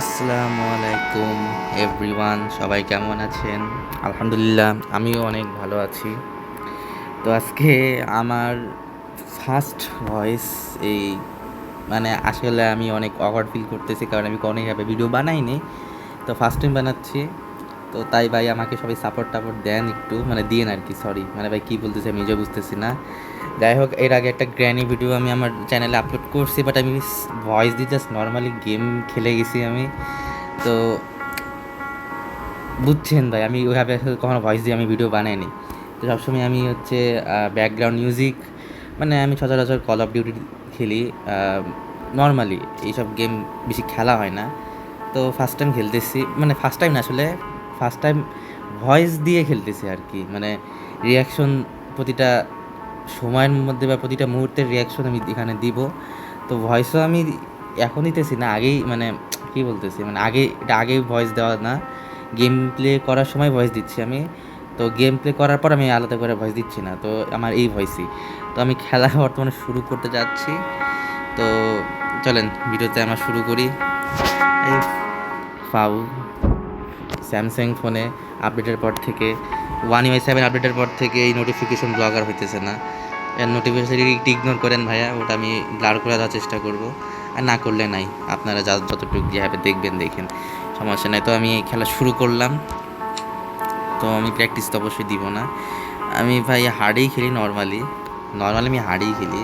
আসসালামু আলাইকুম এভরিওয়ান, সবাই কেমন আছেন? আলহামদুলিল্লাহ, আমিও অনেক ভালো আছি। তো আজকে আমার ফার্স্ট ভয়েস এই আসলে আমি অনেক অকওয়ার্ড ফিল করতেছি, কারণ আমি কোনোভাবে ভিডিও বানাইনি। তো ফার্স্ট টাইম বানাচ্ছি। তো তাই ভাই আমাকে সবাই সাপোর্ট টাপোর্ট দেন একটু, দিয়েন আর কি। সরি ভাই, কী বলতেছি আমি নিজেও বুঝতেছি না। যাই হোক, এর আগে একটা গ্র্যানি ভিডিও আমি আমার চ্যানেলে আপলোড করছি, বাট আমি ভয়েস দিয়ে জাস্ট নর্মালি গেম খেলে গেছি আমি। তো বুঝছেন ভাই, আমি ওইভাবে আসলে কখনো ভয়েস দিয়ে আমি ভিডিও বানাইনি। তো সবসময় আমি হচ্ছে ব্যাকগ্রাউন্ড মিউজিক, আমি সচরাচর কল অফ ডিউটি খেলি নর্মালি। এইসব গেম বেশি খেলা হয় না। তো ফার্স্ট টাইম খেলতেছি, ফার্স্ট টাইম না আসলে, ফার্স্ট টাইম ভয়েস দিয়ে খেলতেছি আর কি। রিয়াকশন প্রতিটা সময়ের মধ্যে বা প্রতিটা মুহূর্তের রিয়াকশন আমি এখানে দিব। তো ভয়েসও আমি এখন দিতেছি না, আগেই কী বলতেছি, এটা আগেই ভয়েস দেওয়া না, গেম প্লে করার সময় ভয়েস দিচ্ছি আমি। তো গেম প্লে করার পর আমি আলাদা করে ভয়েস দিচ্ছি না, তো আমার এই ভয়েসই। তো আমি খেলা বর্তমানে শুরু করতে যাচ্ছি। তো চলেন ভিডিওতে আমরা শুরু করি। এই ফাউ স্যামসাং ফোনে আপডেটের পর থেকে, 1UI7 আপডেটের পর থেকে এই নোটিফিকেশন ব্লগার হইতেছে না। এর নোটিফিকেশন একটু ইগনোর করেন ভাইয়া, ওটা আমি ব্লার করে দেওয়ার চেষ্টা করব। আর না করলে নাই, আপনারা যতটুকু যেভাবে দেখবেন দেখেন, সমস্যা নাই। তো আমি এই খেলা শুরু করলাম। তো আমি প্র্যাকটিস তো অবশ্যই দিব না, আমি ভাই হার্ডেই খেলি। নর্মালি আমি হার্ডেই খেলি।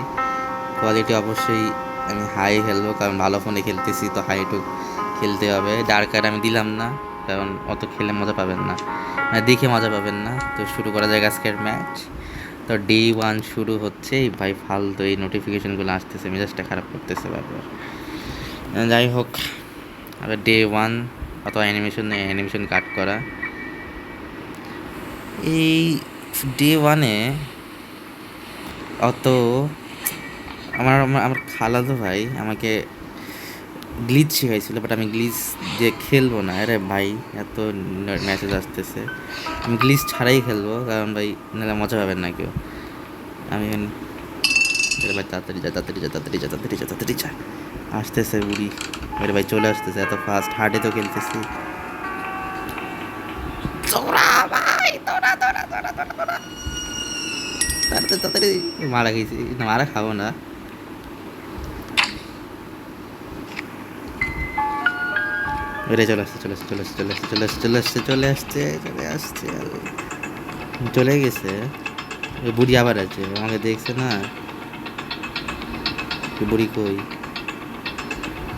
কোয়ালিটি অবশ্যই আমি হাই খেলবো, কারণ ভালো ফোনে খেলতেছি, তো হাই একটু খেলতে হবে। ডার্কার আমি দিলাম না, কারণ অত খেলে মজা পাবেন না, দেখে মজা পাবেন না। তো শুরু করা যায় আজকের ম্যাচ। তো ডে 1 শুরু হচ্ছে। ভাই ফালতু এই নোটিফিকেশনগুলো আসতেছে, মেজাজটা খারাপ করতেছে বারবার। যাই হোক, আবার ডে 1 অথবা অ্যানিমেশন কাট করা। এই ডে 1-এ অত আমার আমার আমার খালাতো ভাই আমাকে গ্লিচ শিখাইছিল, বাট আমি গ্লিচ দিয়ে খেলবো না। আরে ভাই, এত মেসেজ আসতেছে, আমি গ্লিচ ছাড়াই খেলবো, কারণ ভাই নাহলে মজা পাবেন না কেউ। আমি ভাই তাড়াতাড়ি যা, তাড়াতাড়ি যা, তাড়াতাড়ি যা, তাড়াতাড়ি যা, তাড়াতাড়ি যা। আসতেছে বুড়ি, আরে ভাই চলে আসতেছে, এত ফাস্ট। হার্ডে তো খেলতেছি। তাড়াতাড়ি তাড়াতাড়ি, মারা গেছি না, মারা খাবো না। বেড়ে চলে আসছে, চলে আসছে, চলে আসছে, চলে আসছে, চলে আসছে, চলে আসছে, চলে আসছে, চলে আসছে, চলে গেছে। ওই বুড়ি আবার আছে, আমাকে দেখছে না। বুড়ি কই?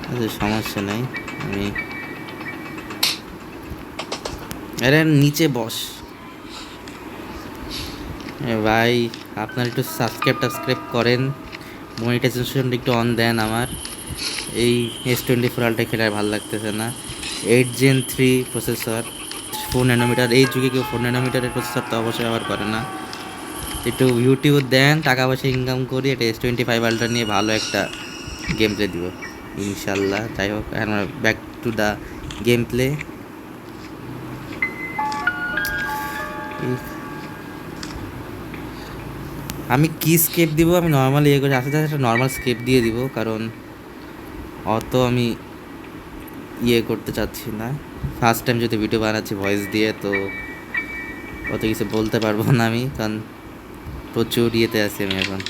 আচ্ছা সমস্যা নাই, আমি আরে নিচে বস। ভাই আপনার একটু সাবস্ক্রাইব করেন, মনিটাইজেশনটা একটু অন দেন আমার। এই S24 আলট্রা খেলে আর ভালো লাগতেছে না। 8 Gen 3 প্রসেসর, 4nm। এই যুগে কেউ 4nm প্রসেসর তো অবশ্যই ব্যবহার করে না। একটু ইউটিউব দেন, টাকা পয়সা ইনকাম করি, এটা S25 আলট্রা নিয়ে ভালো একটা গেম প্লে দিব ইনশাল্লাহ। যাই হোক, এখন back to the game play. আমি কি স্কেপ দিব, আমি নর্মালি ইয়ে করে আস্তে আস্তে একটা নর্মাল স্কেপ দিয়ে দিব, কারণ অত আমি ইয়ে করতে চাচ্ছি না। ফার্স্ট টাইম যদি ভিডিও বানাচ্ছি ভয়েস দিয়ে, তো অত কিছু বলতে পারবো না আমি, কারণ প্রচুর ইয়েতে আছি আমি এখন।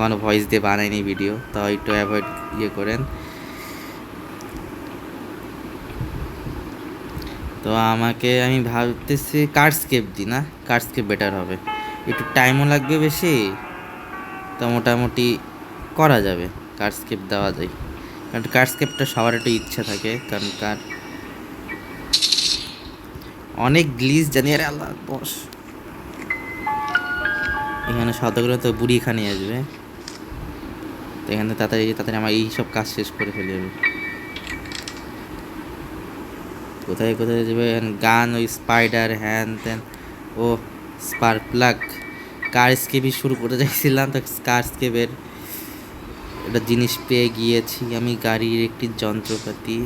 কোনো ভয়েস দিয়ে বানাইনি ভিডিও, তাও একটু অ্যাভয়েড ইয়ে করেন। তো আমি ভাবতেছি কার্ডস্কেপ দিই না, কার্ডস্কেপ বেটার হবে, একটু টাইমও লাগবে বেশি, তো মোটামুটি করা যাবে, কার্ডস্কেপ দেওয়া যায়। কারণ কার্ডস্কেপটা সবার একটু ইচ্ছা থাকে, কারণ অনেক গ্লিচ জানি। আরে আল্লাহ বস, এখানে শতগুলো তো বুড়ি খানি আসবে, তো এখানে তাড়াতাড়ি তাড়াতাড়ি আমার এই সব কাজ শেষ করে ফেলে যাবে। কোথায় কোথায় যাবে গান, ওই স্পাইডার, হ্যান ত্যান। ও স্পার্ক প্লাগ, কার স্কেপই শুরু করতে চাইছিলাম, তো কার স্কেপের একটা জিনিস পেয়ে গিয়েছি আমি, গাড়ির একটি যন্ত্রপাতি।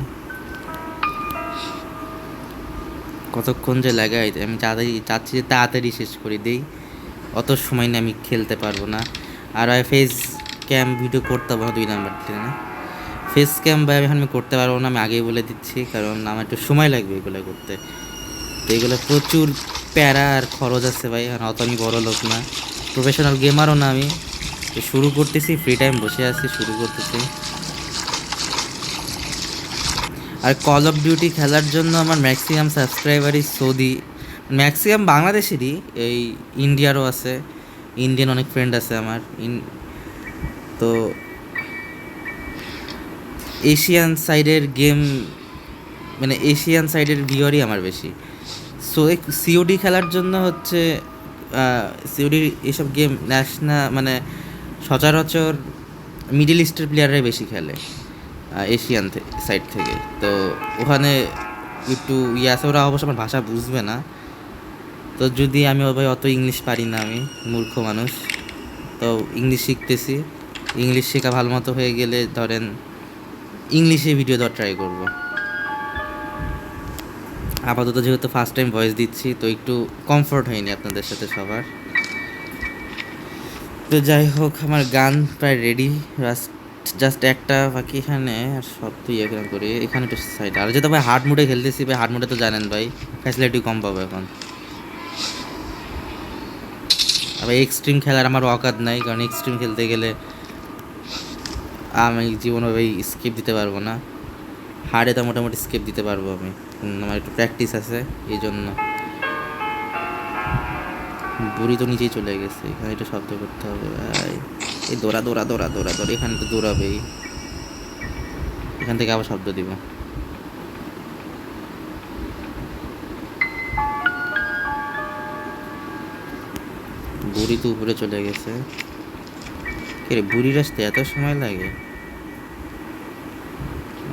কতক্ষণ যে লাগাই, আমি চাচ্ছি যে তাড়াতাড়ি শেষ করে দেই, অত সময় নিয়ে আমি খেলতে পারবো না। আর ফেস ক্যাম ভিডিও করতে পারবো 2 নাম্বার ট্রেনে, ফেস ক্যাম বা এখন আমি করতে পারবো না, আমি আগেই বলে দিচ্ছি, কারণ আমার একটু সময় লাগবে এগুলো করতে। তো এগুলো প্রচুর প্যারা আর খরচ আছে ভাই, আর অত আমি বড় লোক না, প্রফেশনাল গেমারও না আমি। তো শুরু করতেছি, ফ্রি টাইম বসে আছি, শুরু করতেছি। আর কল অফ ডিউটি খেলার জন্য আমার ম্যাক্সিমাম সাবস্ক্রাইবারই সৌদি, ম্যাক্সিমাম বাংলাদেশেরই, এই ইন্ডিয়ারও আছে, ইন্ডিয়ান অনেক ফ্রেন্ড আছে আমার তো এশিয়ান সাইডের গেম, মানে এশিয়ান সাইডের ভিউয়ারই আমার বেশি। সো সিওডি খেলার জন্য হচ্ছে সিওডি এইসব গেম ন্যাশনাল, মানে সচরাচর মিডল ইস্টের প্লেয়াররাই বেশি খেলে এশিয়ান সাইড থেকে। তো ওখানে একটু ইয়ে আছে, ওরা অবশ্য আমার ভাষা বুঝবে না। তো যদি আমি ভাই অত ইংলিশ পারি না, আমি মূর্খ মানুষ, তো ইংলিশ শিখতেছি। ইংলিশ শেখা ভালো মতো হয়ে গেলে ধরেন ইংলিশে ভিডিও দেওয়ার ট্রাই করব। আপাতত যেহেতু ফার্স্ট টাইম ভয়েস দিচ্ছি, তো একটু কমফোর্ট হয়নি আপনাদের সাথে সবার। তো যাই হোক, আমার গান প্রায় রেডি, জাস্ট একটা বাকি এখানে, আর সব তো ইয়ে করি এখানে একটু সাইড। আর যেহেতু ভাই হার্ড মোডে খেলতেছি ভাই, হার্ড মোডে তো জানেন ভাই ফ্যাসিলিটি কম পাবো এখন। আবার এক্সট্রিম খেলার আমার অকাত নাই, কারণ এক্সট্রিম খেলতে গেলে আমি জীবনে ভাই স্কিপ দিতে পারবো না। হার্ডে তো মোটামুটি স্কিপ দিতে পারবো আমি, আমার একটু প্র্যাকটিস আছে এই জন্য। বুড়ি তো নিচেই চলে গেছে, এখানে একটু শব্দ করতে হবে ভাই। এই দৌড়া দৌড়া দৌড়া দৌড়া দৌড়া, এখানে তো দৌড়াবেই, এখান থেকে আবার শব্দ দিব। বুড়ি তো উপরে চলে গেছে। কে রে, বুড়ির আসতে এত সময় লাগে?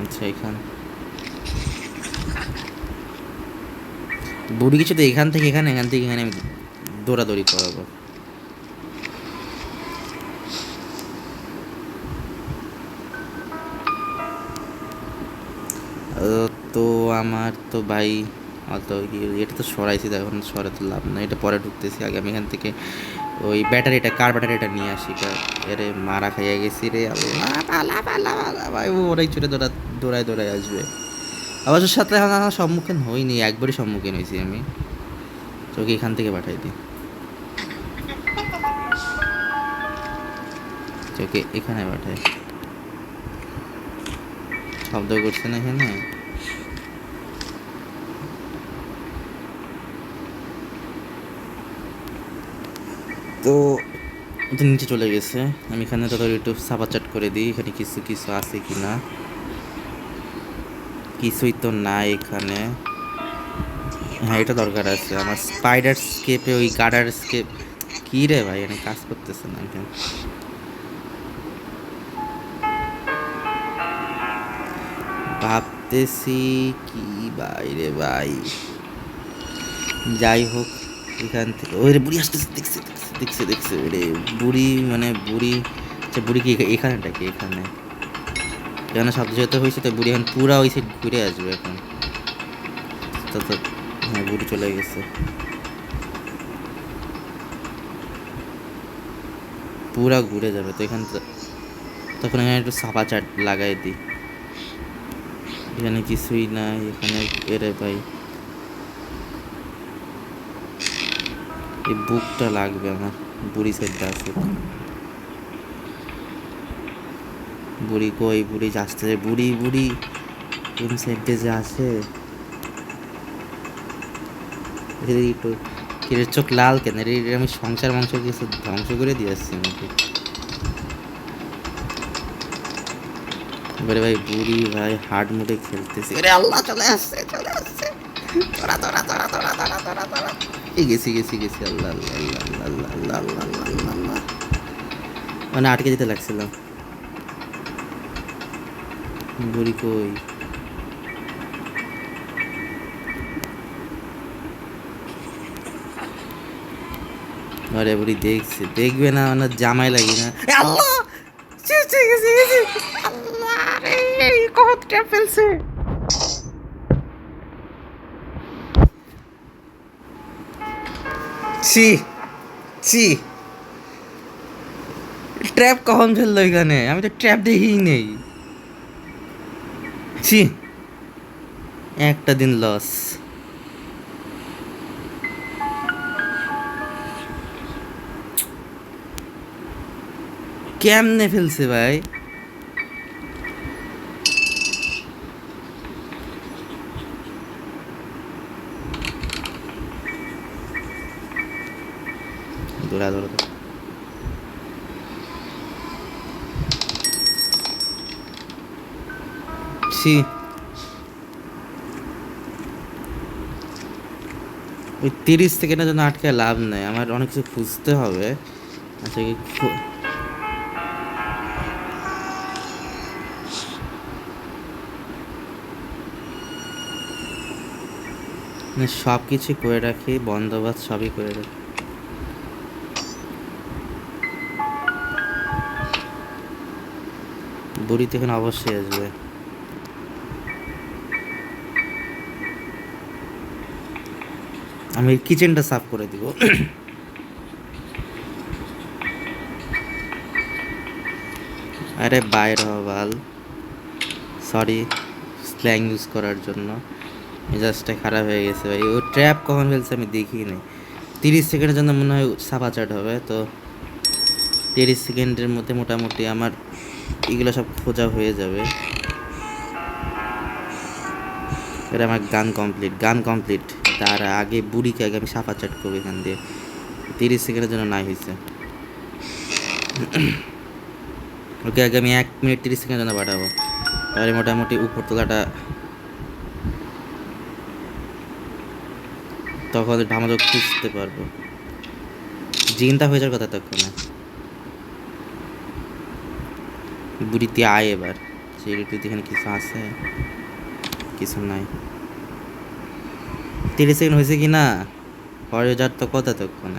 আচ্ছা, এখান বুড়ি কিছু তো এখান থেকে এখানে, এখান থেকে এখানে আমি দৌড়াদৌড়ি করাবো। তো আমার তো ভাই অত এটা তো সরাইছি, তো এখন সরাতে লাভ না, এটা পরে ঢুকতেছি। আগে আমি এখান থেকে ওই ব্যাটারিটা, কার ব্যাটারিটা নিয়ে আসি। এরে মারা খাইয়া গেছি রে, আল্লাহ পালা পালা পালা ভাই, ওরাই চলে দৌড়ায় দৌড়ায় আসবে। অবশ্য সাথে এখন আমার সম্মুখীন হইনি, একবারই সম্মুখীন হয়েছি আমি। তোকে এখান থেকে পাঠাই দিই, তোকে এখানে পাঠাই। শব্দ করছে না এখানে? তো তো নিচে চলে গেছে, আমি এখানে তো একটু সাবাচাট করে দিই, এখানে কিছু কিছু আছে কি না। কিছুই তো নাই এখানে। হ্যাঁ, এটা দরকার আছে আমার, স্পাইডার স্কেপে ওই গার্ডার স্কেপ। কী রে ভাই, এখানে কাজ করতেছে না কেন? ভাবতেছি কি বাইরে ভাই। যাই হোক, এখান থেকে ওই রে বুড়ি আসতেছে, দেখছে দেখছে দেখছে দেখছে রে বুড়ি, মানে বুড়ি। আচ্ছা, বুড়ি কি এখানেটা কি এখানে? এখানে শব্দ যেহেতু হয়েছে, তো বুড়ি এখন পুরা ওই সাইড ঘুরে আসবে এখন। তো তো হ্যাঁ, বুড়ি চলে গেছে, পুরা ঘুরে যাবে। তো এখান তখন এখানে একটু সাপা চাট লাগাই দিই। এখানে কিছুই নাই এখানে। এরে ভাই, এই বুকটা লাগবে আমার, বুড়ি সাইডটা আছে। বুড়ি কই, বুড়ি যাচ্ছে, বুড়ি বুড়ি কোন সাইডে যে আছে? একটু কিরে চোখ লাল কেন রে? আমি সংসার মাংস কিছু ধ্বংস করে দিয়ে আসছি নাকি? এবারে ভাই বুড়ি ভাই হার্ড মোডে খেলতেছি। আরে আল্লাহ, চলে আসছে চলে আসছে, তোরা তোরা তোরা তোরা তোরা তোরা তোরা। এই গেছি গেছি গেছি, আল্লাহ আল্লাহ আল্লাহ আল্লাহ আল্লাহ আল্লাহ আল্লাহ আল্লাহ আল্লাহ। মানে আটকে দিতে লাগছিলাম। বুড়ি কই? আরে বুড়ি দেখছে, দেখবে না মানে জামাই লাগি না। আল্লাহ, আল্লাহ রে, কত ট্যাপ ফেলছে। ছি ছি, ট্র্যাপ কখন ফেললো এখানে? আমি তো ট্র্যাপ দেখিই নেই। ছি, একটা দিন লস। কেমনে ফেলছে ভাই? দৌড়া দৌড়া দৌড়া। ছি, ওই 30 সেকেন্ডের জন্য আটকে লাভ নেই, আমার অনেক কিছু খুঁজতে হবে। আচ্ছা সব কিছু করে রাখি, বন্দোবস্ত সবই করে রাখি। বুড়ি তো এখানে অবশ্যই আসবে। আমি কিচেনটা সাফ করে দিব। আরে বাইর হবাল, সরি স্ল্যাং ইউজ করার জন্য। মেজাজটা খারাপ হয়ে গেছে ভাই। ও ট্র্যাপ কখন ফেলছে আমি দেখিই নাই। 30 সেকেন্ডের জন্য মনে হয় সাফা চাট হবে, তো 30 সেকেন্ডের মধ্যে মোটামুটি আমার এগুলো সব খোঁজা হয়ে যাবে। এটা আমার গান কমপ্লিট। তার আগে বুড়িকে আগে আমি সাফা চাট করবো এখান দিয়ে। 30 সেকেন্ডের জন্য নাই হয়েছে। ওকে আগে আমি 1 মিনিট 30 সেকেন্ডের জন্য পাঠাবো, তাহলে মোটামুটি উপরতলাটা তখন আমাদের খুঁজতে পারবো। জিনটা হয়ে যাওয়ার কথা তখন। বুড়িতে আয় এবার, সেটা এখানে কিছু আছে, কিছু নাই। 30 সেকেন্ড হয়েছে কি না, পরে যার তো কথা তখন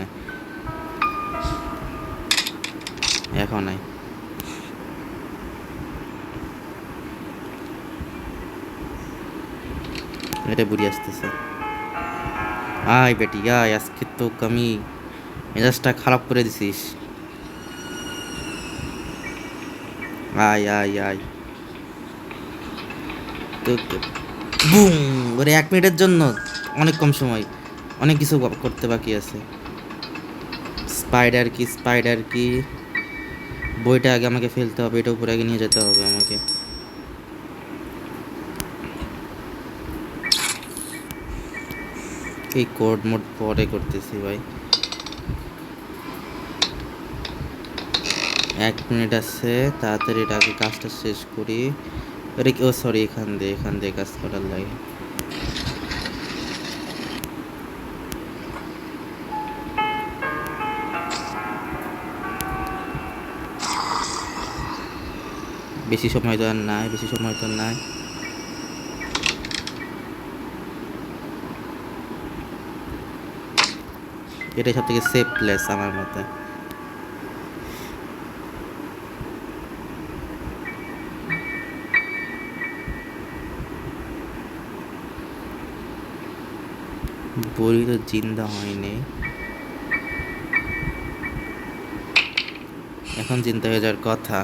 এখন নাই। এটা বুড়ি আসতেছে। আয় বেটি আয়, আজকে তো আমি মেজাজটা খারাপ করে দিছিস। আয় আয় আয়, তো বুম, ওরে 1 মিনিটের জন্য অনেক কম সময়, অনেক কিছু করতে বাকি আছে। স্পাইডার কি বইটা আগে আমাকে ফেলতে হবে, এটা উপরে আগে নিয়ে যেতে হবে আমাকে। এই কোড মোড পরে করতেছি ভাই। 1 মিনিট আছে, তাড়াতাড়ি এটা আগে কাজটা শেষ করি। আরে ও সরি, এখান দিয়ে কাজ করার লাগে। বেশি সময় তো আর নাই। এটাই সব থেকে সেফ প্লেস আমার মতে। বড়ি তো জিন্দা হয়নি, এখন চিন্তা হয়ে যাওয়ার কথা।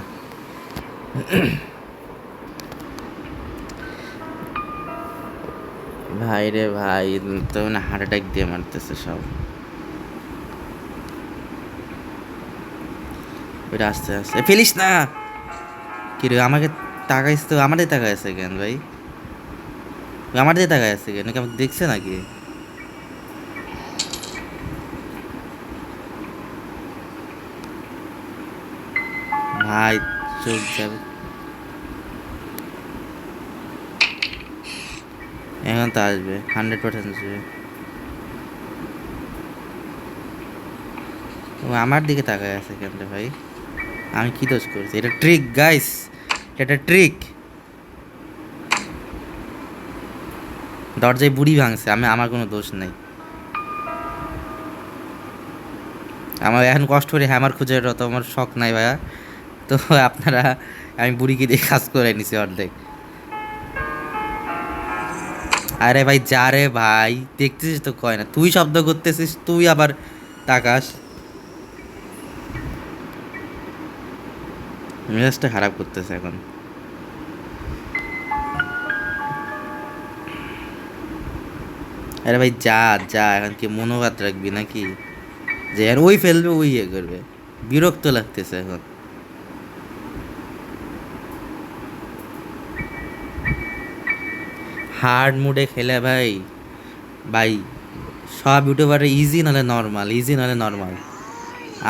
ভাই রে ভাই, তো মানে হার্ট অ্যাটাক দিয়ে মারতেছে সব। ওইটা আস্তে আস্তে ফেলিস না। কি রে আমাকে তাকাইস তো, আমাদের তাকাই আছে কেন ভাই? আমাদের তাকাই আছে কেন, নাকি আমাকে দেখছে নাকি? ভাই চোখ যাবে। এখন তো আসবে, 100% আসবে। ও আমার দিকে তাকায় আছে কেন রে ভাই? আমি কি দোষ করছি? এটা ট্রিক গাইস, এটা ট্রিক। দরজায় বুড়ি ভাঙছে, আমার কোনো দোষ নেই। আমার এখন কষ্ট করে হ্যামার খুঁজে তো আমার শখ নাই ভাইয়া। তো আপনারা, আমি বুড়িকে দিয়ে কাজ করে নিছি অর্ধেক। আরে ভাই যা রে ভাই, দেখতেছিস তো কয় না, তুই শব্দ করতেছিস, তুই আবার তাকাস। মেজাজটা খারাপ করতেছে এখন। আরে ভাই যা যা, এখন কি মনোবাদ রাখবি নাকি যে আর ওই ফেলবে ওই ইয়ে করবে? বিরক্ত লাগতেছে এখন। হার্ড মুডে খেলে ভাই, ভাই সব ইউটিউবারে ইজি নাহলে নর্মাল, ইজি নাহলে নর্মাল।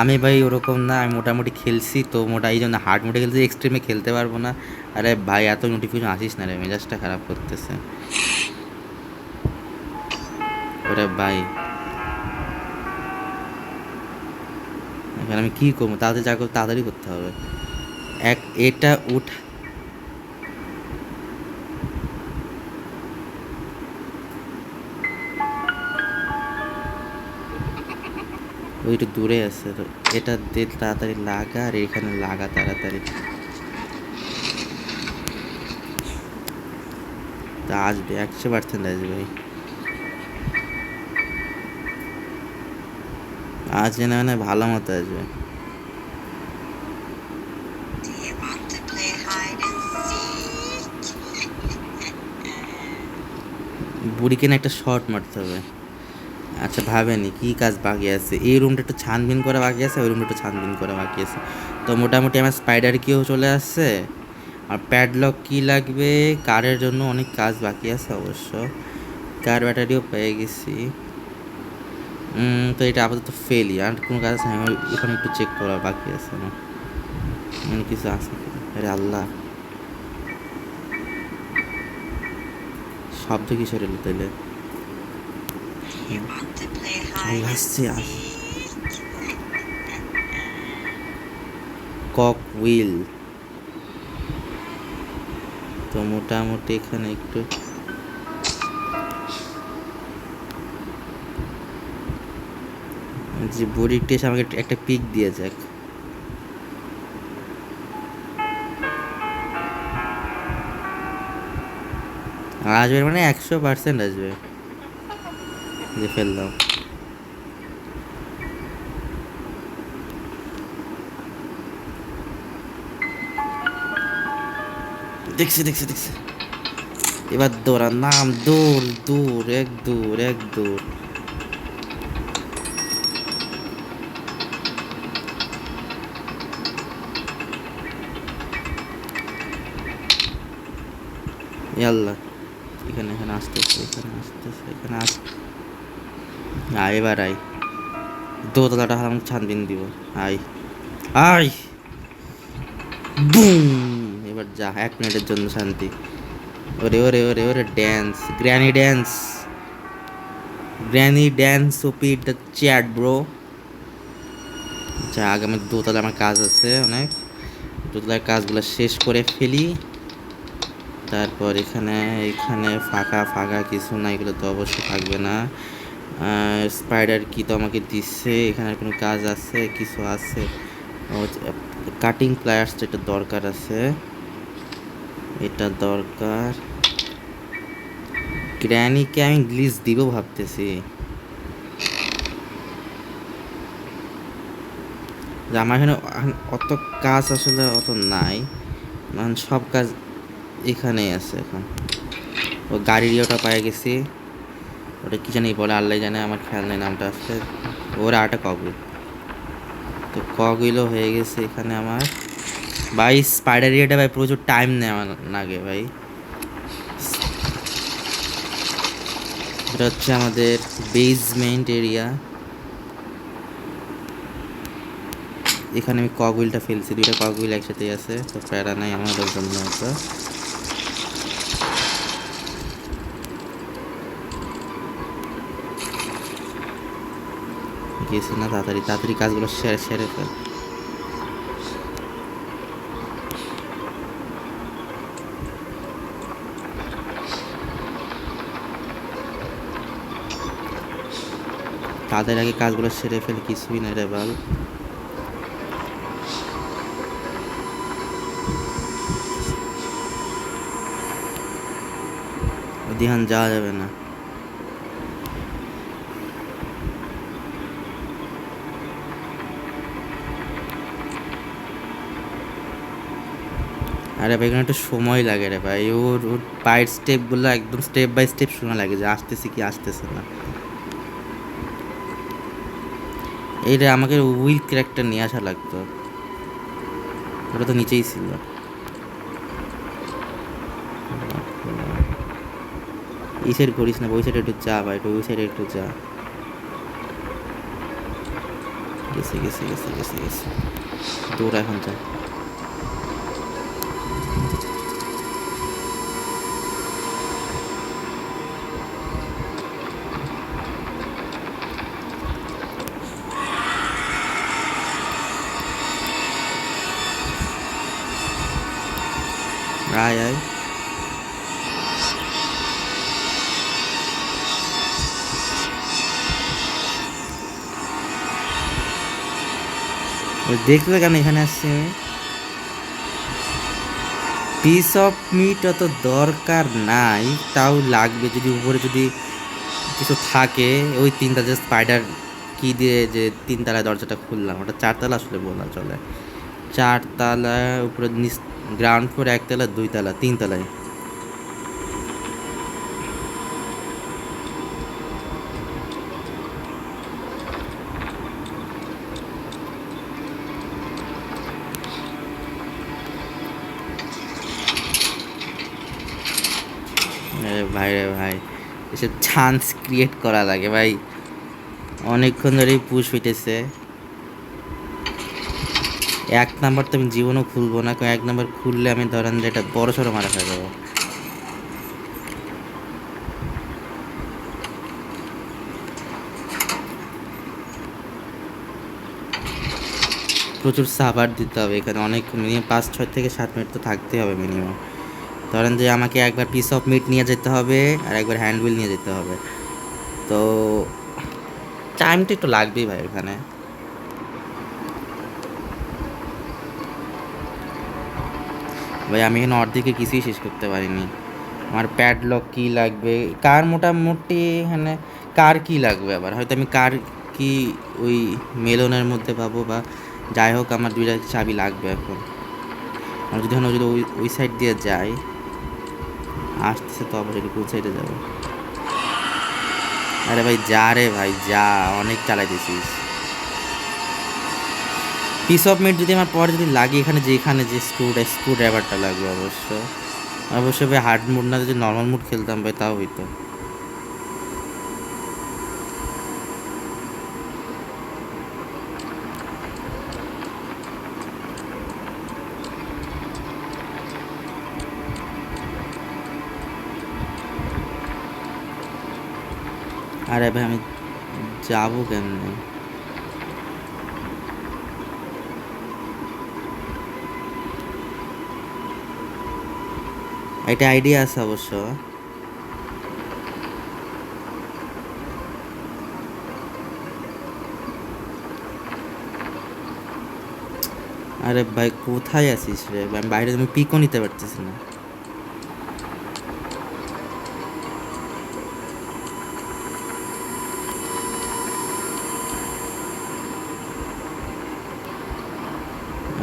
আমি ভাই ওরকম না, আমি মোটামুটি খেলছি তো, এই জন্য হার্ড মোডে খেলছি, এক্সট্রিমে খেলতে পারবো না। আরে ভাই এত নোটিফিকেশন আসিস না রে, মেজাজটা খারাপ করতেছে। ওরে ভাই এখন আমি কী করবো? তাড়াতাড়ি যা করবো তাড়াতাড়ি করতে হবে। এটা উঠ, ওই একটু দূরে আছে তো, এটা দে তাড়াতাড়ি লাগা, আর এখানে লাগা তাড়াতাড়ি। তা আসবে, 100% আসবে ভাই। আসবে না মানে ভালো মতো আসবে। বুড়িকে না একটা শর্ট মারতে হবে। আচ্ছা ভাবেনি কী কাজ বাকি আছে, এই রুমটা একটু ছানবিন করা বাকি আছে, ওই রুমটা একটু ছানবিন করা বাকি আছে। তো মোটামুটি আমার স্পাইডার কিও চলে আসছে, আর প্যাডলক কি লাগবে কারের জন্য অনেক কাজ বাকি আছে অবশ্য। কার ব্যাটারিও পেয়ে গেছি। তো এটা আপাতত ফেলি, আর কোনো কাজ আছে আমার এখানে একটু চেক করা বাকি আছে না, মানে কিছু আছে কি? আরে আল্লাহ, শব্দ কিসের এলো তাইলে? আসছে কক হুইল। তো মোটামুটি এখানে একটু যে বডির টেস্ট আমাকে একটা পিক দিয়ে যাক। আসবে মানে 100% আসবে। যে ফেললাম, দেখছি দেখছি দেখছি। এবার দৌড়া, নাম দৌড় দূর, এক দূর এক দূর। ইয়াল্লা, এখানে এখানে আসতেছে, এখানে আসতেছে, এখানে আস। এবার আই, দোতলাটা আমি ছানবিন দিব। I I, broom. এবার যা, 1 মিনিটের জন্য শান্তি। ওরে ওরে ওরে ওরে, dance, granny dance, granny dance OP the chat bro. আচ্ছা আগামী দোতলায় আমার কাজ আছে অনেক, দোতলার কাজগুলো শেষ করে ফেলি। তারপর এখানে এখানে ফাঁকা ফাঁকা কিছু না, এগুলো তো অবশ্যই থাকবে না। স্পাইডার কি তো আমাকে দিচ্ছে, এখানে কোনো কাজ আছে কিছু আছে? কাটিং প্লায়ার্স এটা দরকার আছে, এটা দরকার। গ্র্যানিকে আমি গ্লিজ দিব ভাবতেছি, যে আমার এখানে অত কাজ আসলে অত নাই, মানে সব কাজ এখানেই আছে এখন। ও গাড়ির ইয়েটা পাই গেছি, ওটা কী জানি বলে আল্লাহ জানে, আমার খেয়াল নেই নামটা আসছে। ওর আটা কগুইল, তো কগুইলও হয়ে গেছে এখানে আমার। ভাই স্পাইডার এরিয়াটা ভাই প্রচুর টাইম নেওয়া লাগে ভাই। এটা হচ্ছে আমাদের বেসমেন্ট এরিয়া। এখানে আমি কগুইলটা ফেলছি, 2টা কগুইল একসাথে আছে, তো প্যারা নাই আমাদের জন্য। তো গেছি না, তাড়াতাড়ি তাড়াতাড়ি কাজগুলো সেরে সেরে ফেল। তাদের আগে কাজগুলো সেরে ফেল, কিছুই না রে বাল। ধ্যান যাওয়া যাবে না। আরে ভাই এখানে একটু সময় লাগে রে ভাই, ওর ওর পায়ের স্টেপগুলো একদম স্টেপ বাই স্টেপ শোনা লাগে যে আসতেছে কি আসতেছে না। এই রে আমাকে উইল ক্যারেক্টার নিয়ে আসা লাগতো, ওটা তো নিচেই ছিল। এই সাইড করিস না, ওই সাইডে একটু যা ভাই, একটু ওই সাইডে একটু যা। গেছে গেছে গেছে গেছে গেছে, দৌড় এখন যা। আয় আয়। দেখলে কেন এখানে আসছি আমি? পিস অফ মিট অত দরকার নাই, তাও লাগবে যদি উপরে যদি কিছু থাকে। ওই তিনটা যে স্পাইডার কি দিয়ে যে তিনতলায় দরজাটা খুললাম, ওটা চারতলা আসলে বলা চলে। চারতলা উপরে নিচ, গ্রাউন্ড ফ্লোর, একতলা, দুইতলা, তিনতলায়। ভাই রে ভাই, এসব চান্স ক্রিয়েট করা লাগে ভাই। অনেকক্ষণ ধরেই পুশ হইতেছে। এক নাম্বার তো আমি জীবনও খুলবো না, কারণ এক নাম্বার খুললে আমি ধরেন যে এটা বড় সড়ো মারা খাই যাবো। প্রচুর সাবার দিতে হবে এখানে, অনেক মিনিমাম 5-6 থেকে 7 মিনিট তো থাকতেই হবে মিনিমাম। ধরেন যে আমাকে একবার পিস অফ মিট নিয়ে যেতে হবে আর একবার হ্যান্ডউইল নিয়ে যেতে হবে, তো টাইমটা একটু লাগবেই ভাই এখানে। ভাই আমি এখানে অর্ধেকে কিছুই শেষ করতে পারিনি। আমার প্যাডলক কি লাগবে, কার মোটামুটি এখানে কার কি লাগবে, আবার হয়তো আমি কার কি ওই মেলনের মধ্যে পাবো, বা যাই হোক আমার 2টা চাবি লাগবে এখন। আর যদি যদি ওই ওই সাইড দিয়ে যাই, আসতেছে তো আবার কোন সাইডে যাবে? আরে ভাই যা রে ভাই যা, অনেক চালাই দিছিস। পিস অফ মিট যদি আমার পরে যদি লাগে এখানে, যে এখানে যে স্ক্রু ড্রাইভারটা লাগবে অবশ্য। অবশ্যই ভাই হার্ড মুড না, যদি নর্মাল মুড খেলতাম ভাই তাও হইতো। আরে ভাই আমি যাবো কেমনে? একটা আইডিয়া আছে অবশ্য। আরে ভাই কোথায় আছিস রে? আমি বাইরে, তুমি পিকও নিতে পারতেছি না।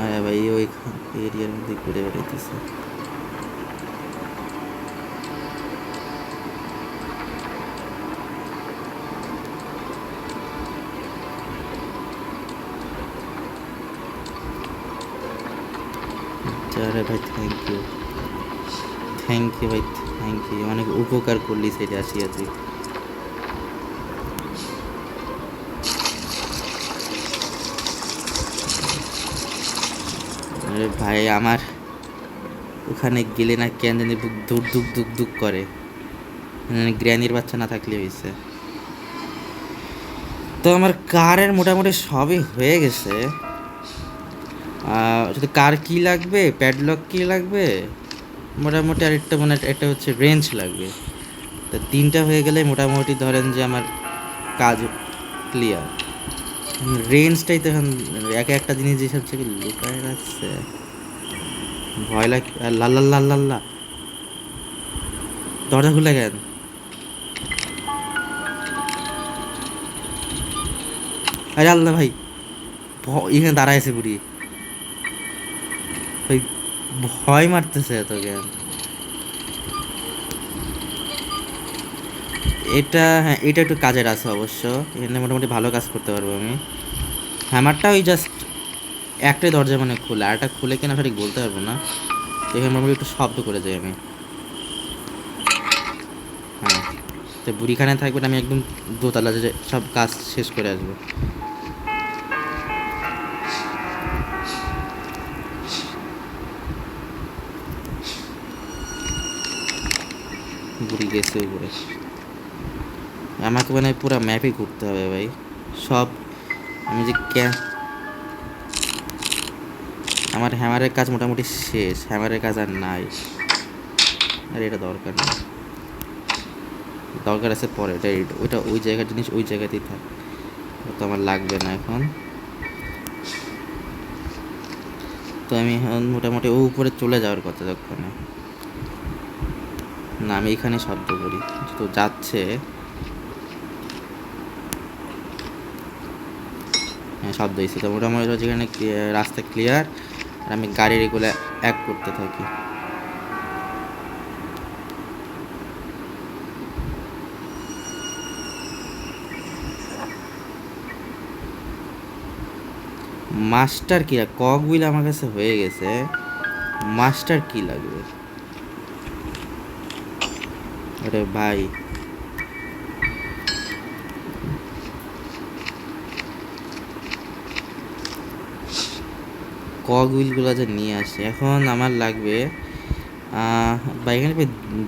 আরে ভাই ওই এরিয়ার মধ্যে ঘুরে বেড়াইতেছে। আরে ভাই থ্যাংক ইউ ভাই, থ্যাংক ইউ, অনেক উপকার করলি সেটা আসি আছি। আরে ভাই আমার ওখানে গেলে না কেন জানি বুক ধুক ধুক ধুক ধুক করে, গ্র্যানির বাচ্চা না থাকলে হয়েছে। তো আমার কারের মোটামুটি সবই হয়ে গেছে। শুধু কার কি লাগবে, প্যাডলক কি লাগবে, মোটামুটি আরেকটা মানে একটা হচ্ছে রেঞ্জ লাগবে। তো 3টা হয়ে গেলে মোটামুটি ধরেন যে আমার কাজ ক্লিয়ার। রেঞ্জটাই তো এখন একটা জিনিস যেসব থেকে লুকায় রাখছে, ভয় লাগে। লাল্লা দরজা খুলে গেল। আরে আল্লাহ ভাই, এখানে দাঁড়ায় আছে বুড়ি ভাই, ভয় মারতেছে তোকে। এটা হ্যাঁ, এটা একটু কাজের আছে অবশ্য, এখানে মোটামুটি ভালো কাজ করতে পারবো আমি। হ্যামারটা ওই জাস্ট একটাই দরজা মানে খুলে, আর একটা খুলে কিনা সঠিক বলতে পারবো না। তো এখানে মোটামুটি একটু শব্দ করে যাই আমি। হ্যাঁ, তো বুড়িখানে থাকবেন, আমি একদম দোতলা যে সব কাজ শেষ করে আসবো। বুড়ি গেছে উপরে, আমাকে মানে পুরো ম্যাপই ঘুরতে হবে ভাই সব। আমি যে আমার হ্যামারের কাজ মোটামুটি শেষ, হ্যামারের কাজ আর নাই। আর এটা দরকার নেই, দরকার আছে পরে। এটা ওইটা ওই জায়গার জিনিস ওই জায়গাতেই থাক, তো আমার লাগবে না এখন। তো আমি এখন মোটামুটি ও উপরে চলে যাওয়ার কথা যখন, না আমি এখানে শব্দ করি তো যাচ্ছে। হ্যাঁ শব্দ হয়েছে, তো মোটামুটি যেখানে রাস্তা ক্লিয়ার, আর আমি গাড়ির এগুলো এক করতে থাকি। মাস্টার কি, কক হুইল আমার কাছে হয়ে গেছে, মাস্টার কি লাগবে? আরে ভাই কক হুইলগুলো যে নিয়ে আসে, এখন আমার লাগবে বা এখানে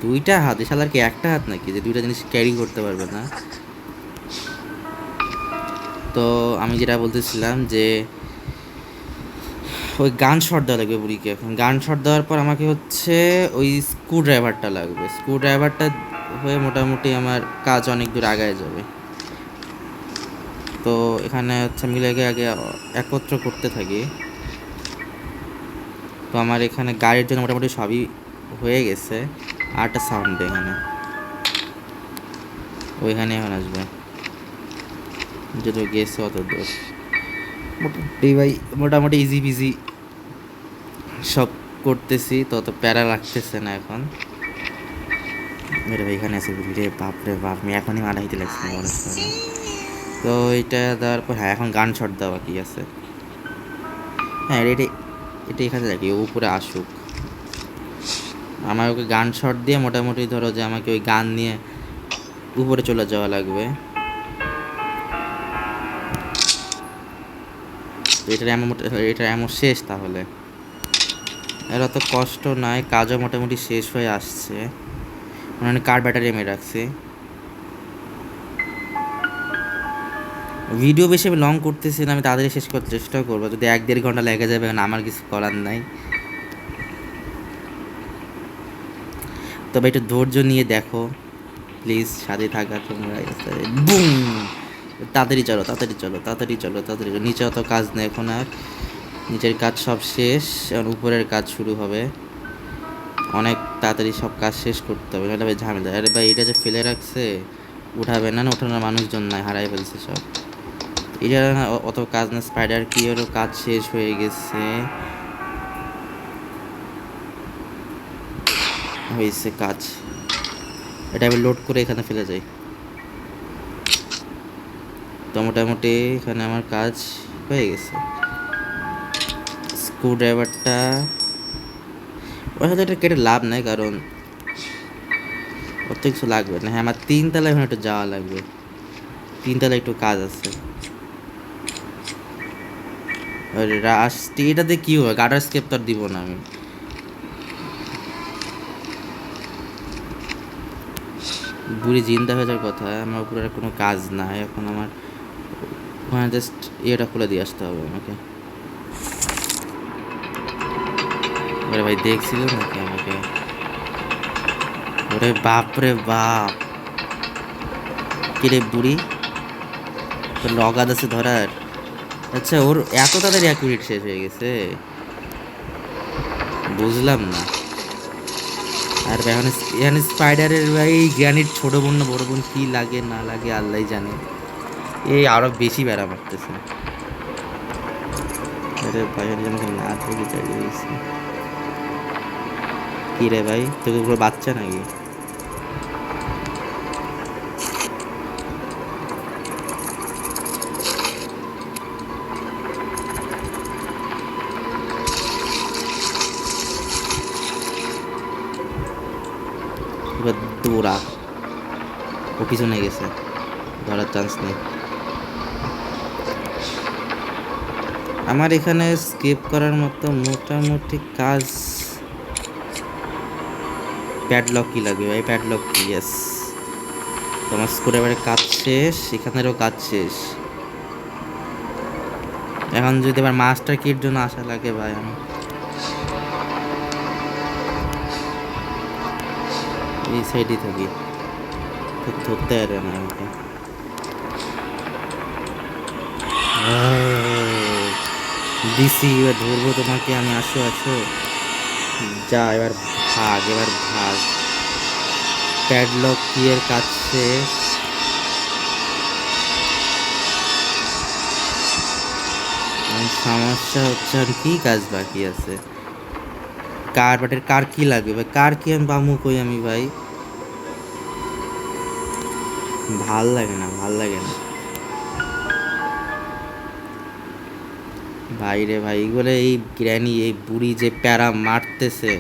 দুইটা হাত, শালার কি একটা হাত নাকি যে দুইটা জিনিস ক্যারি করতে পারবে না? তো আমি যেটা বলতেছিলাম যে ওই গান শট দেওয়া লাগবে বুড়িকে। এখন গান শট দেওয়ার পর আমাকে হচ্ছে ওই স্ক্রু ড্রাইভারটা লাগবে, স্ক্রু ড্রাইভারটা হয়ে মোটামুটি আমার কাজ অনেক দূর আগায় যাবে। তো এখানে হচ্ছে মিলে আগে একত্র করতে থাকি। তো আমার এখানে গাড়ির জন্য মোটামুটি সবই হয়ে গেছে, আরটা সাউন্ড এখানে ওইখানে এখন আসবে, যত গেছে অত দূর মোটামুটি ভাই, মোটামুটি ইজি বিজি সব করতেছি, তত প্যারা লাগতেছে না এখন। মেরে ভাই এখানে আছে রে, বাপরে বাপ, আমি এখনই মারাইতে লাগছি মনে হয়। তো এটা দেওয়ার পর হ্যাঁ এখন গান শট দেওয়া কি আছে, হ্যাঁ এটা এটা এখানে রাখি, ও উপরে আসুক। আমার ওকে গান শট দিয়ে মোটামুটি ধরো যে আমাকে ওই গান নিয়ে উপরে চলে যাওয়া লাগবে। এটার এমন শেষ তাহলে, এর অত কষ্ট নয়, কাজও মোটামুটি শেষ হয়ে আসছে। মানে কার ব্যাটারি আমি রাখছি। ভিডিও বেশি আমি লং করতেছি না, আমি তাড়াতাড়ি শেষ করার চেষ্টা করবো, যদি 1-1.5 ঘন্টা লেগে যাবে কারণ আমার কিছু করার নাই। তবে একটু ধৈর্য নিয়ে দেখো প্লিজ, সাথে থাকা তোমরা। বুম, তাড়াতাড়ি চলো তাড়াতাড়ি চলো তাড়াতাড়ি চলো তাড়াতাড়ি চলো, নিচে অত কাজ নেই এখন আর, নিচের কাজ সব শেষ, এখন উপরের কাজ শুরু হবে। অনেক তাড়াতাড়ি সব কাজ শেষ করতে হবে, নাহলে ভাই ঝামেলা। আরে ভাই এটা যে ফেলে রাখছে, উঠাবে না, ওঠানোর মানুষজন নাই, হারাই ফেলছে সব। এটা অত কাজ না, স্পাইডার কি ওরও কাজ শেষ হয়ে গেছে, হয়েছে কাজ। এটা আমি লোড করে এখানে ফেলে যাই। তো মোটামুটি এখানে আমার কাজ হয়ে গেছে। স্ক্রু ড্রাইভারটা ওর সাথে এটা কেটে লাভ নাই, কারণ ওর তো কিছু লাগবে না। হ্যাঁ আমার 3 তলায় এখন একটু যাওয়া লাগবে, 3 তলায় একটু কাজ আছে। রাস্টি এটাতে কী হবে, গার্ডার স্কেপ তো আর দিব না আমি। বুড়ি জিন্দা হয়ে যাওয়ার কথা, আমার উপরে আর কোনো কাজ নাই এখন। আমার ওখানে জাস্ট ইয়েটা খুলে দিয়ে আসতে হবে আমাকে। ওরে ভাই দেখছিল নাকি আমাকে? ওরে বাপ রে বাপ, কিরে বুড়ি তোর লগাদ আছে ধরার? আচ্ছা ওর এত তাড়াতাড়ি অ্যাকুরেট শেষ হয়ে গেছে, বুঝলাম না। আর এখন এখানে স্পাইডারের ভাই গ্রানিট ছোট বোন না বড় বোন কী লাগে না লাগে আল্লাহ জানে, এই আরো বেশি বেড়া মারতেছে। আরে ভাই আমাকে না থেকে চালিয়ে গেছে। কি রে ভাই, তোকে পুরো বাচ্চা নাকি? এবার দৌড়া, ও পিছনে গেছে, ধরার চান্স নেই। আমার এখানে স্কিপ করার মতো মোটামুটি কাজ। প্যাডলক কি লাগবে ভাই? প্যাডলক কি? ইয়েস, তোমার স্ক্রুড্রাইভারের কাজ শেষ, এখানেরও কাজ শেষ। এখন যদি আবার মাস্টার কির জন্য আসা লাগে ভাই, আমি এই সাইডেই থাকি, তো ধরতে পারে না আমাকে। দিছি, এবার ধরবো তোমাকে আমি। আসো আসো, যা এবার ভাগ, এবার ভাগ। প্যাডলক কি এর কাজ শেষ। সমস্যা হচ্ছে আর কি কাজ বাকি আছে? কার বাটের কার কি লাগবে ভাই? কার কি আমি বামু কই আমি ভাই? ভাল লাগে না, ভাল লাগে না ভাই রে ভাই। এগুলো এই গ্র্যানি, এই বুড়ি যে প্যারা মারতেছে,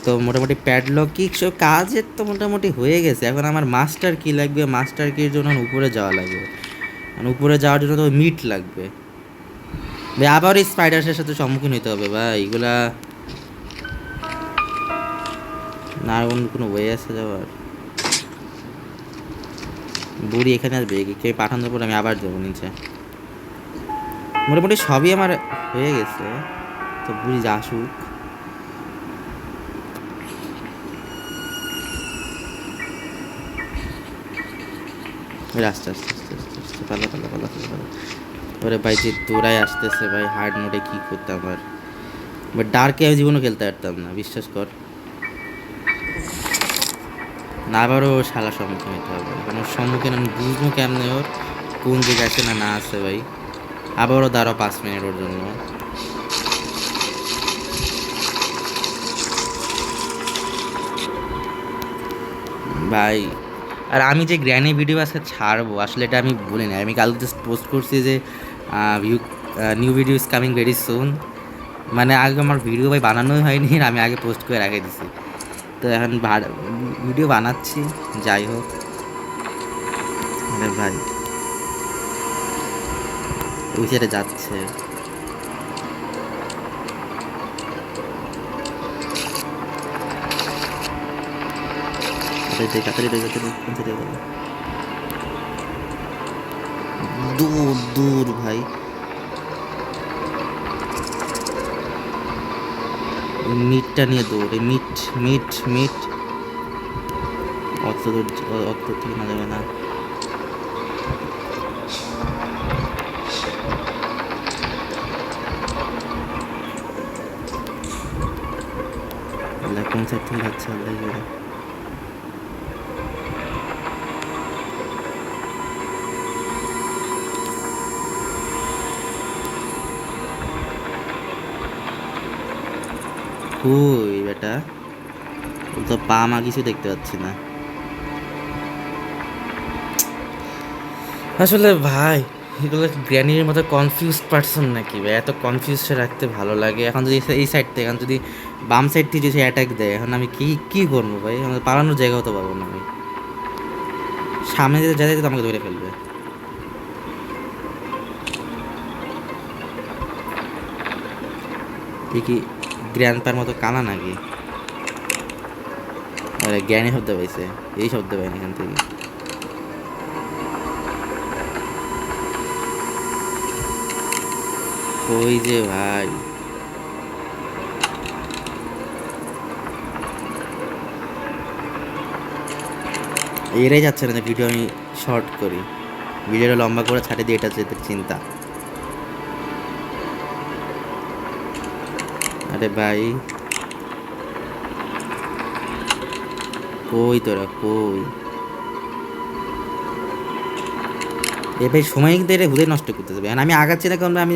তো মোটামুটি প্যাডলক কি সব কাজের তো মোটামুটি হয়ে গেছে। এখন আমার মাস্টার কি লাগবে? মাস্টার কির জন্য উপরে যাওয়া লাগবে, উপরে যাওয়ার জন্য তো মিট লাগবে ভাই। আবার এই স্পাইডারের সাথে সম্মুখীন হতে হবে ভাই। এগুলা না, অন্য কোনো ওয়ে আছে যাওয়ার? বুড়ি এখানে আসবে, কেউ পাঠানোর পর আমি আবার যাবো নিচে। মোটামুটি সবই আমার হয়ে গেছে, তো বুড়ি যা আসুক। আস্তে আস্তে আস্তে আস্তে আস্তে পালা পালা পালা পালা পালা। ওরে ভাই যে তোরাই আসতেছে ভাই, হার্ড মোডে কী করতাম আর। বাট ডার্কে আমি জীবনও খেলতে পারতাম না, বিশ্বাস কর। না, আবারও শালা সম্মুখীন হতে হবে। এখন ওর সম্মুখীন আমি বুঝবো কেমনে ওর কোন দিকে আছে না না আছে ভাই। আবারও দাঁড়াও 5 মিনিট ওর জন্য ভাই। আর আমি যে গ্র্যানি ভিডিও আজকে ছাড়বো, আসলে এটা আমি বলি না। আমি কালকে জাস্ট পোস্ট করছি যে view new video is coming very soon. মানে আগে আমার ভিডিও ভাই বানানোই হয়নি, আর আমি আগে পোস্ট করে রেখে দিছি। তো এখন ভিডিও বানাচ্ছি, যাই হোক। আরে ভাই ওই সাইডে যাচ্ছে। তাড়াতাড়ি কোন সাইডে গেল? দূর দূর ভাই, মিটটা নিয়ে দৌড়। এই মিট মিট মিট, অত দূর, অত থেকে না যাবে না। কোন সাইড থেকে যাচ্ছে আল্লাহ জানে। কই বেটা, তো পা মা কিছু দেখতে পাচ্ছি না আসলে ভাই। এগুলো গ্র্যানির মতো কনফিউজ পার্সন নাকি ভাই? এত কনফিউজ রাখতে ভালো লাগে? এখন যদি এই সাইড থেকে, এখন যদি বাম সাইড থেকে যদি অ্যাটাক দেয়, এখন আমি কি কি করবো ভাই? আমাদের পালানোর জায়গাও তো পাবো না ভাই। সামনে যেতে যেতে তো আমাকে ধরে ফেলবে। তুই কি গ্র্যান্ডপার মতো কানা নাকি? আরে জ্ঞানী শব্দ পাইছে, এই শব্দ পাইনি এখান থেকে। ওই যে ভাই, এরাই যাচ্ছে না যে ভিডিও আমি শর্ট করি, ভিডিওটা লম্বা করে ছাড়ে দিয়ে এটা যেতে চিন্তা। আরে ভাই কই তোরা কই? এ ভাই সময় কিন্তু এটা হুদে নষ্ট করতে যাবে। আমি আগাচ্ছি না কারণ আমি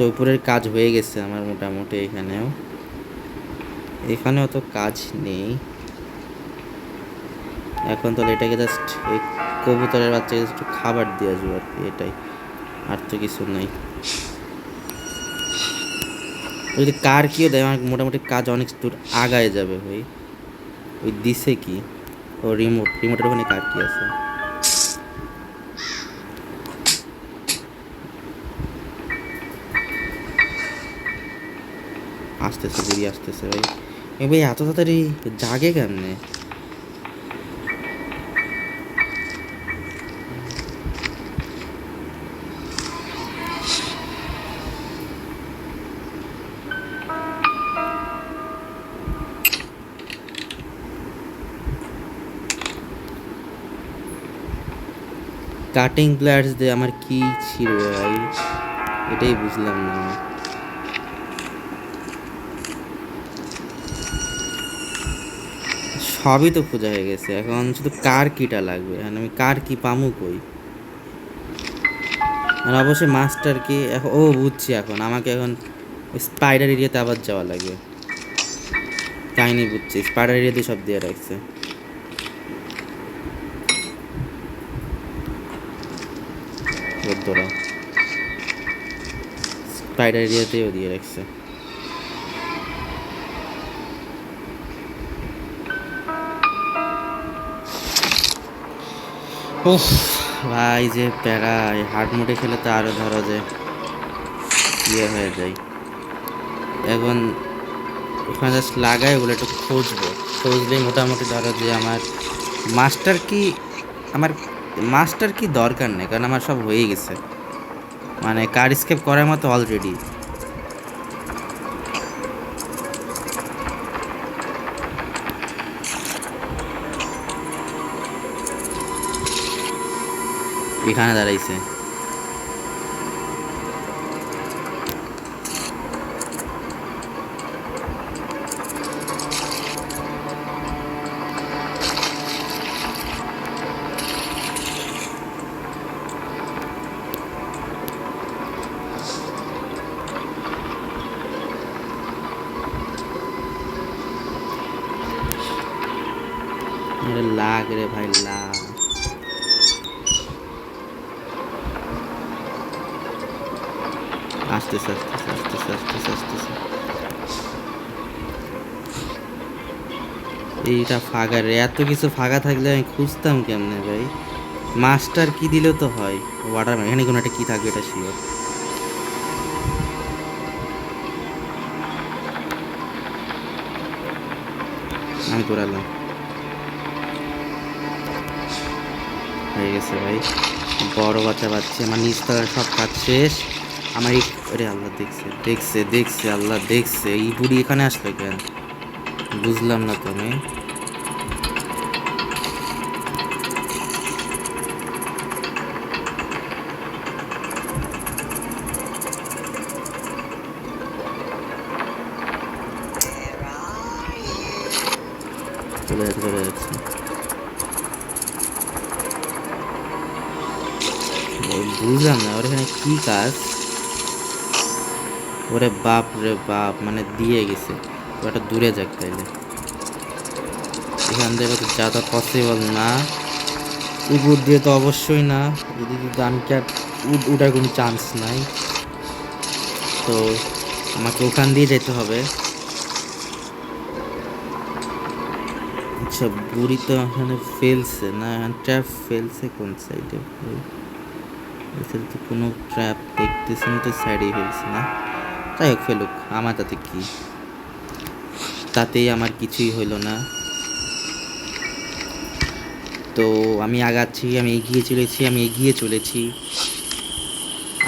তো উপরের কাজ হয়ে গেছে আমার মোটামুটি। এখানেও তো কাজ নেই এখন। তাহলে এটাকে জাস্ট ওই কবুতরের বাচ্চাকে একটু খাবার দিয়ে আসবো আর কি, এটাই, আর তো কিছু নেই। যদি কার কিও দেয় আমার মোটামুটি কাজ অনেক দূর আগায় যাবে ভাই। ওই দিছে কি, ও রিমোটের ওখানে কার কি আছে। আসতেছে বুড়ি আসতেছে ভাই। এ ভাই এত তাড়াতাড়ি জাগে কেমনে? কাটিং প্লেয়ার্স দিয়ে আমার কি ছিল ভাই, এটাই বুঝলাম না। সবই তো খোঁজা হয়ে গেছে, এখন শুধু কার কিটা লাগবে। এখন আমি কার কি পামু কই? আর অবশ্যই মাস্টার কি এখন, ও বুঝছি, এখন আমাকে এখন স্পাইডার এরিয়াতে আবার যাওয়া লাগে। কাহিনি বুঝছি, স্পাইডার এরিয়াতে সব দিয়ে রাখছে। বদ্ধরা স্পাইডার এরিয়াতেও দিয়ে রাখছে। ওহ ভাই যে প্যারা, হার্ড মোডে খেলে তো আরও ধরো যে ইয়ে হয়ে যায়। এখন ওখানে জাস্ট লাগাই, ওগুলো একটু খুঁজলেই মোটামুটি ধরো যে মাস্টার কি আমার মাস্টার কি দরকার নেই, কারণ আমার সব হয়ে গেছে, মানে কার স্কেপ করার মতো অলরেডি। এখানে দাঁড়াইছে। লাগ রে ভাই লাগ। আসতেছে আসতেছে আসতেছে আসতেছে আসতেছে। এইটা ফাঁকা রে, এত কিছু ফাঁকা থাকলে আমি খুঁজতাম কেমনে ভাই? মাস্টার কি দিলেও তো হয়। ওয়াটারম্যান, এখানে কোনো একটা কি থাকবে এটা শিওর। আমি দৌড়ালাম, হয়ে গেছে ভাই। বড় বাচ্চা পাচ্ছি, আমার নিচতলার সব কাজ শেষ। আমার এই, আরে আল্লাহ দেখছে দেখছে দেখছে, আল্লাহ দেখছে। এই বুড়ি এখানে আসলো কেন বুঝলাম না তুমি। চলে যাচ্ছে চলে যাচ্ছে। বুঝলাম না ওর এখানে কি কাজ। ওরে বাপ রে বাপ, মানে দিয়ে গেছে। ওটা দূরে যাক তাইলে, এখান থেকে তো যাওয়া পসিবল না। উপর দিয়ে তো অবশ্যই না, এদিকে গানকে উঠার কোনো চান্স নাই। তো আমাকে ওখান দিয়ে যেতে হবে। আচ্ছা বুড়ি তো এখানে ফেলছে না, ট্র্যাপ ফেলছে কোন সাইডে? এখানে তো কোনো ট্র্যাপ দেখতেছি না, তো সাইডেই ফেলছে না। যাই হোক ফেলুক, আমার তাতে কি, তাতেই আমার কিছুই হইলো না। তো আমি আগাচ্ছি, আমি এগিয়ে চলেছি।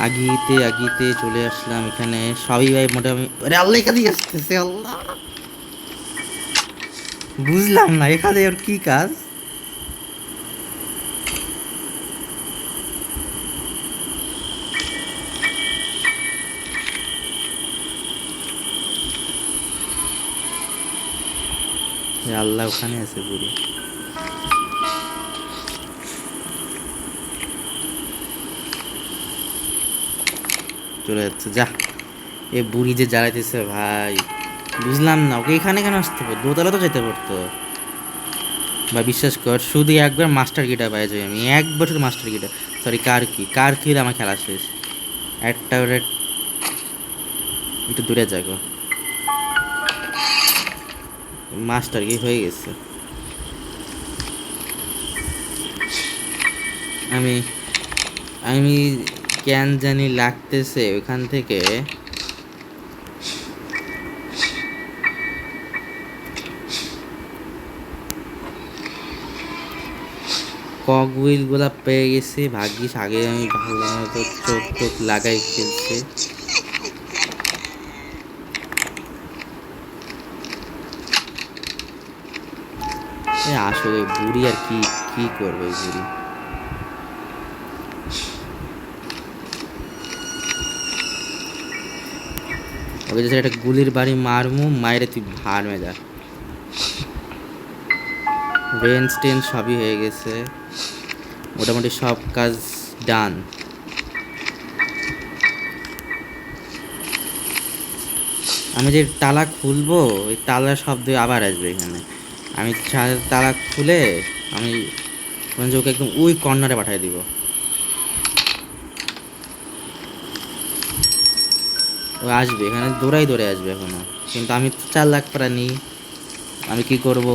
আগিতে চলে আসলাম এখানে। সবই ভাই মোটামুটি, আরে আল্লাহ এখানে আসতেছে, আল্লাহ বুঝলাম না এখানে ওর কি কাজ। আল্লাহ ওখানে আছে বুড়ি। চলে যাচ্ছে, যা এ বুড়ি যে জ্বালাইতেছে ভাই, বুঝলাম না ওকে এখানে কেন আসতে পারতো, দোতলা তো যেতে পারতো। বা বিশ্বাস কর শুধু একবার মাস্টার গিটার পাই যাই আমি, একবার শুধু মাস্টার গিটার, সরি কার কি আমার খেলা শেষ। একটা ওরে একটু দূরে যাগো, মাস্টার কি হয়ে গেছে। আমি আমি কেন জানি লাগতেছে ওখান থেকে কক হুইল গুলা পেয়ে গেছি, ভাগ্যিস আগে আমি ভালো মতো চোখ টোক লাগাই ফেলছি। আসলে বুড়ি আর কি কি করবে এই বুড়ি। ওকে যে একটা গুলির বাড়ি মারমু, মায়ের তুই ভার মেজা। ব্রেন স্টেন সবই হয়ে গেছে, মোটামুটি সব কাজ ডান। আমি যে তালা খুলবো ওই তালার শব্দ আবার আসবে এখানে। আমি তালা খুলে আমি ওকে একদম ওই কর্নারে পাঠিয়ে দিব। ও আসবে এখানে, দৌড়ে আসবে এখনো, কিন্তু আমি তো 4 লাখ প্রাণী। আমি কি করব,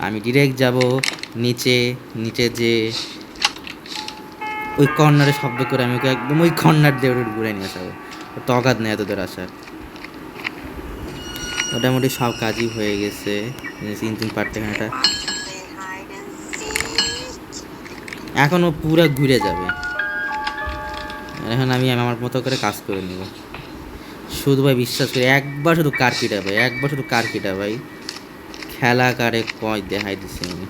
আমি ডিরেক্ট যাব নিচে, নিচে যে ওই কর্নারে শব্দ করে আমি ওকে একদম ওই কর্নার দিয়ে ওটা ঘুরে নিয়ে আসাবো। তগাদ নেই এতদের আসার। মোটামুটি সব কাজই হয়ে গেছে, ইঞ্জিন পার্ট এখানে এখনও পুরো ঘুরে যাবে। এখন আমি আমার মতো করে কাজ করে নেব। শুধু ভাই বিশ্বাস করি একবার শুধু কারকিটা ভাই, একবার শুধু কারকিটা ভাই, খেলা কারে কয় দেখাই দিছি আমি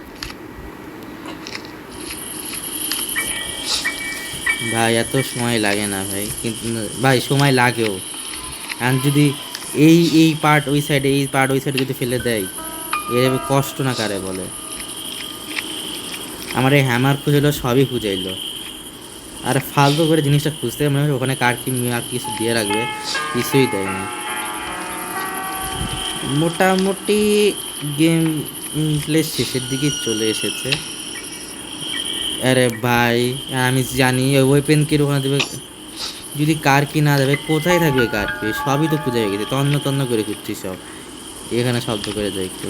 ভাই। এত সময় লাগে না ভাই, কিন্তু ভাই সময় লাগেও। আর যদি এই পার্ট ওই সাইডে, এই পার্ট ওই সাইডে যদি ফেলে দেয়, এর কষ্ট না কারে বলে। আমার এই হ্যামার খুঁজলো, সবই খুঁজাইলো, আর ফালতু করে জিনিসটা খুঁজতে মনে হয় ওখানে কার কি আর কিছু দিয়ে রাখবে, কিছুই দেয়নি। মোটামুটি গেম প্লে শেষের দিকে চলে এসেছে। আরে ভাই আমি জানি ওই ওয়েপেন কি ওখানে দেবে, যদি কার কি না দেবে কোথায় থাকবে কার কি, সবই তো খুঁজে হয়ে গেছে, তন্ন তন্ন করে খুঁজছি সব। এখানে শব্দ করে যায় একটু।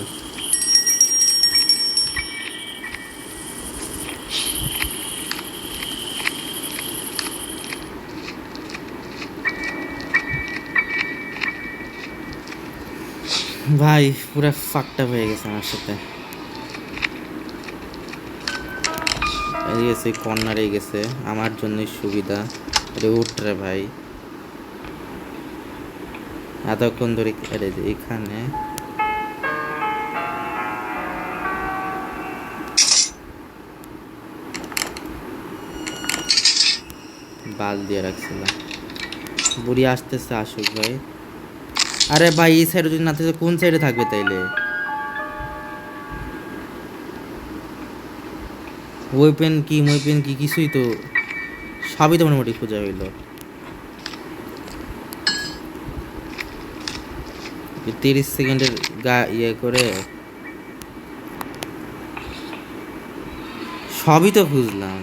ভাই পুরো ফাকটা হয়ে গেছে আমার সাথে। গেছে কর্নারে গেছে, আমার জন্যই সুবিধা। আরে উঠ রে ভাই, এতক্ষণ ধরে আরে এখানে বাল দিয়ে রাখছিলাম। বুড়ি আসতেছে, আসুক ভাই। আরে ভাই এই সাইডে যদি না থাকে কোন সাইডে থাকবে তাইলে? ওয়েপেন কি কিছুই তো, সবই তো মোটামুটি খোঁজা হইলো। 30 সেকেন্ডের ইয়ে করে সবই তো খুঁজলাম।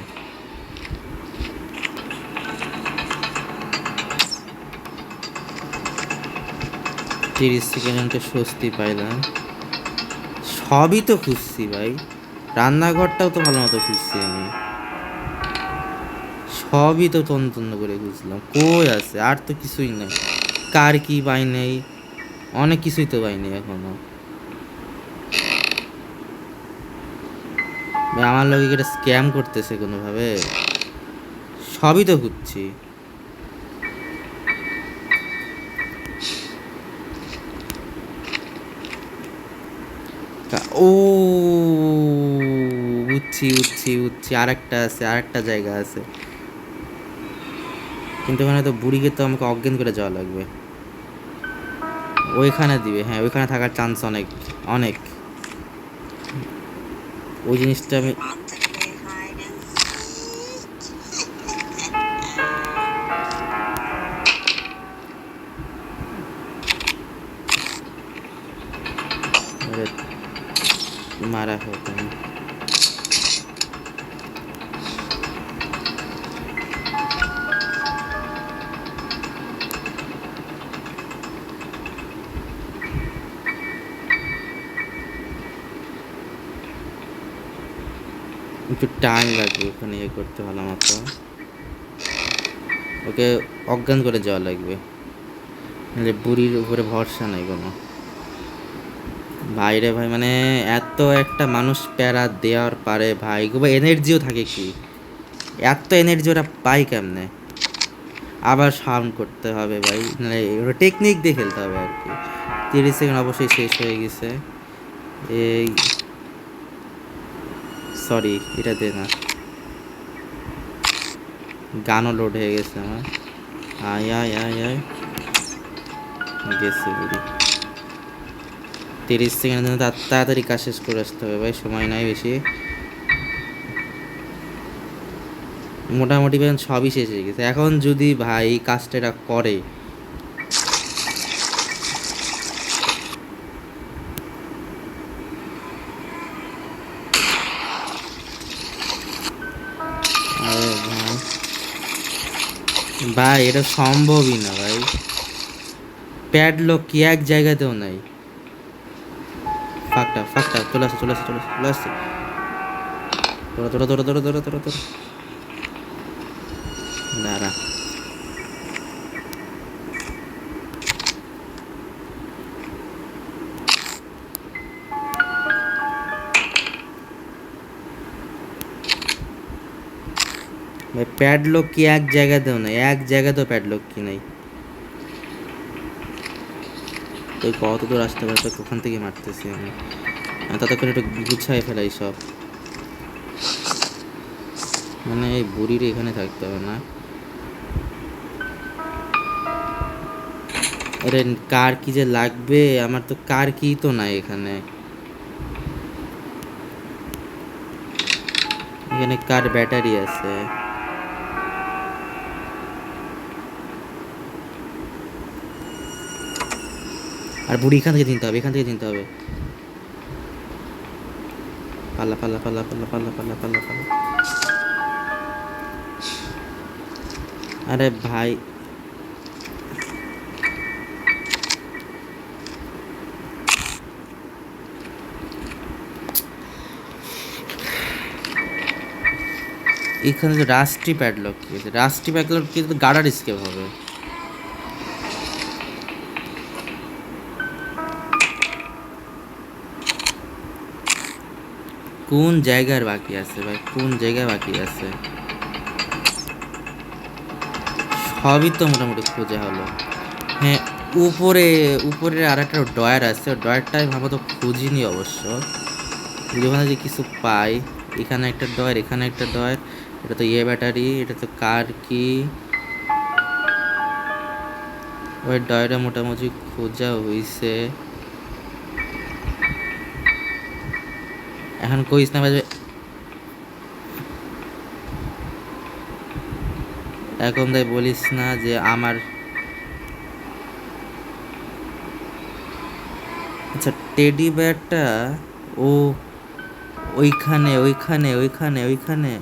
তিরিশ সেকেন্ডে স্বস্তি পাইলাম, সবই তো খুঁজছি ভাই, রান্নাঘরটাও তো ভালো মতো খুঁজছি আমি, সবই তো তন্ন করে খুঁজলাম, কই আছে আর তো কিছুই নেই। কার কি পাই নেই, অনেক কিছুই তো পাইনি এখনো। আমার লোক এটা স্ক্যাম করতেছে কোনোভাবে, সবই তো খুঁজছি। ও উঠছি আর একটা জায়গা আছে, কিন্তু ওখানে তো বুড়িকে তো আমাকে অজ্ঞান করে যাওয়া লাগবে। ওইখানে দিবে, হ্যাঁ ওইখানে থাকার চান্স অনেক অনেক। ওই জিনিসটা আমি মারা হোক। একটু টাইম লাগবে ওখানে ইয়ে করতে ভালো মতো, ওকে অজ্ঞান করে যাওয়া লাগবে, নাহলে বুড়ির উপরে ভরসা নাই কোনো। ভাই রে ভাই, মানে এত একটা মানুষ প্যারা দেওয়ার পারে ভাই, এনার্জিও থাকে কি, এত এনার্জি ওরা পায় কেমনে? আবার সাউন্ড করতে হবে ভাই, মানে ওটা টেকনিক দিয়ে খেলতে হবে আর কি। 30 সেকেন্ড অবশ্যই শেষ হয়ে গেছে। এই সরি, এটা দে না, গানও লোড হয়ে গেছে আমার। আয় আয় আয় আয়, গেছে বুড়ি। 30 সেকেন্ডের জন্য তাড়াতাড়ি কাজ শেষ করে আসতে হবে ভাই, সময় নাই বেশি। মোটামুটি সবই শেষ হয়ে গেছে, এখন যদি ভাই কাজটা এটা করে, ভাই এটা সম্ভবই না ভাই, প্যাডলক কি এক জায়গাতেও নাই। ফাঁকটা ফাঁকটা চলে আসছে চলে আসছে চলে আসছে চলে আসছে, তোরা তোরা তোরা তোরা তোরা তোরা তোরা দাঁড়া। ভাই প্যাডলক কি এক জায়গাতেও নাই, এক জায়গাতেও প্যাডলক কি নাই। তুই কত দূর আসতে পারতো, ওখান থেকে মারতেছি আমি, ততক্ষণ একটু গুছাই ফেলাই সব। মানে এই বুড়ির এখানে থাকতে হবে না। আরে কার কি যে লাগবে, আমার তো কার কি তো নাই এখানে। এখানে কার ব্যাটারি আছে, আর বুড়ি এখান থেকে কিনতে হবে, এখান থেকে কিনতে হবে। পাল্লা পাল্লা পাল্লা পাল্লা পাল্লা পাল্লা পাল্লা পাল্লা। আরে ভাই এখানে তো রাস্টি প্যাডলক কি আছে, রাস্টি প্যাডলক কি তো গার্ডার স্কেপ হবে। কোন জায়গার বাকি আছে ভাই, কোন জায়গায় বাকি আছে? সবই তো মোটামুটি খোঁজা হলো। হ্যাঁ, উপরে উপরে আর একটা ডয়ার আছে, ডয়ারটাই ভাবো তো খুঁজিনি অবশ্য, ওখানে যে কিছু পাই। এখানে একটা ডয়ার, এখানে একটা ডয়ার, এটা তো ইয়ে ব্যাটারি, এটা তো কার কি। ওই ডয়ারে মোটামুটি খোঁজা হয়েছে, এখন কইস না বাজবে। এখন তাই বলিস না যে আমার। আচ্ছা টেডি বেয়ারটা, ও ওইখানে ওইখানে ওইখানে ওইখানে।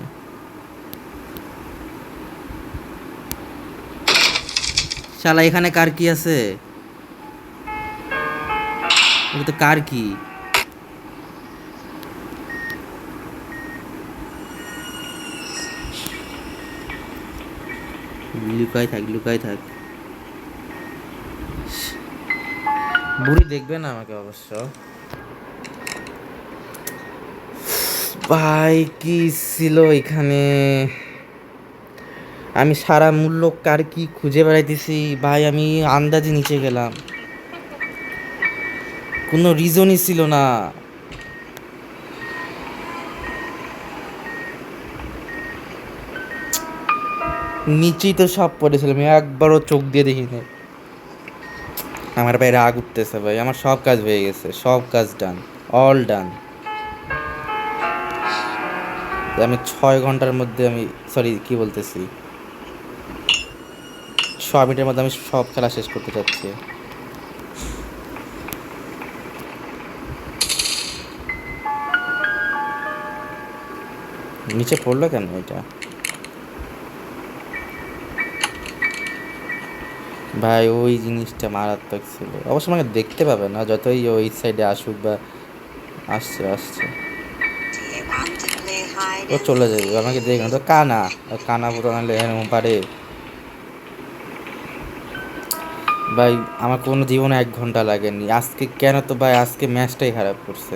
শালা এখানে কার কি আছে, এটা তো কার কি। লুকাই থাক লুকাই থাক, বুড়ি দেখবে না আমাকে অবশ্য। ভাই কি ছিল এখানে, আমি সারা মূল্য কার কি খুঁজে বেড়াইতেছি ভাই, আমি আন্দাজে নিচে গেলাম, কোনো রিজনই ছিল না। নিচেই তো সব পড়েছিলাম, একবারও চোখ দিয়ে দেখিনি। আমার বাইরে রাগ উঠতেছে ভাই, আমার সব কাজ হয়ে গেছে, সব কাজ ডান, অল ডান। আমি 6 ঘন্টার মধ্যে আমি, সরি কি বলতেছি, 6 মিনিটের মধ্যে আমি সব খেলা শেষ করতে চাচ্ছি। নিচে পড়লো কেন এটা? ভাই ওই জিনিসটা মারাত্মক ছিল। অবশ্য আমাকে দেখতে পাবে না যতই ওই সাইডে আসুক বা আসছে আসছে, ও চলে যাবে, আমাকে দেখবে না তো। কানা কানা পুরো নাহলে এরকম পারে ভাই। আমার কোনো জীবনে 1 ঘন্টা লাগেনি আজকে। কেন তো ভাই আজকে ম্যাচটাই খারাপ করছে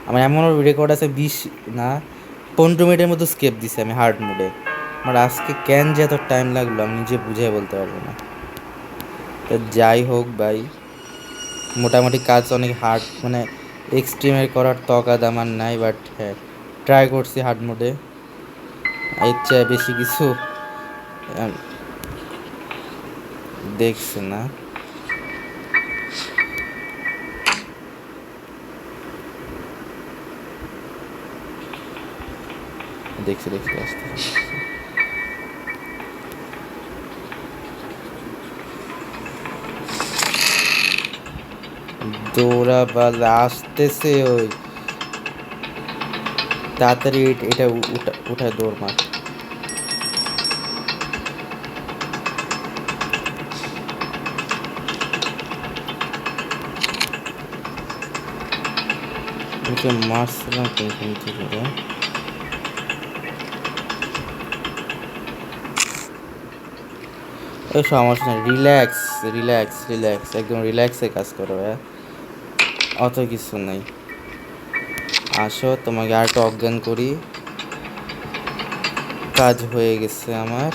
আমার। এমনও রেকর্ড আছে 20 না 15 মিনিটের মতো স্কেপ দিছে আমি হার্ড মোডে। আমার আজকে কেন যে এত টাইম লাগলো আমি নিজে বুঝে বলতে পারবো না। তো যাই হোক ভাই, মোটামুটি কাজ অনেক হার্ড, মানে এক্সট্রিমের করার তকাদ আমার নাই, বাট হ্যাঁ ট্রাই করছি হার্ড মোডে। এর চেয়ে বেশি কিছু দেখছে না। দেখছি দেখছি আসতে দৌড়া বালা আসতেছে ওই, তাড়াতাড়ি এটা উঠায় দৌড় মার। ওকে মারছিলাম কোনখান থেকে রে? ওই সমস্যা নেই, রিল্যাক্স রিল্যাক্স রিল্যাক্স, একদম রিল্যাক্সে কাজ করো ভাইয়া, অত কিছু নেই। আসো তোমাকে আর একটা অজ্ঞান করি। কাজ হয়ে গেছে আমার।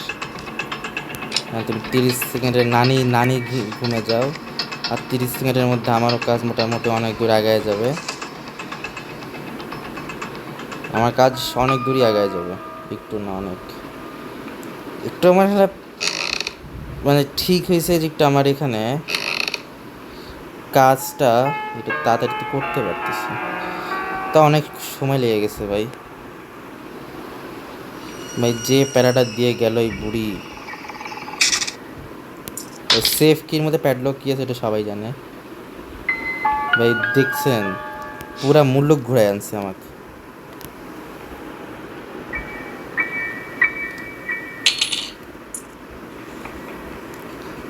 তুমি 30 সেকেন্ডের নানি নানি ঘুমে যাও, আর 30 সেকেন্ডের মধ্যে আমারও কাজ মোটামুটি অনেক দূর আগায় যাবে। আমার কাজ অনেক দূরই আগায় যাবে, একটু না অনেক। একটু আমার মানে ঠিক হয়েছে যে একটু আমার এখানে কাজটা একটু তাড়াতাড়ি করতে পারতেছি। তা অনেক সময় লেগে গেছে ভাই। ভাই যে প্যারাটা দিয়ে গেল এই বুড়ি। সেফ কির মধ্যে প্যাডলক কি আছে এটা সবাই জানে ভাই। দেখছেন পুরা মূল্য ঘুরে আনছে আমাকে।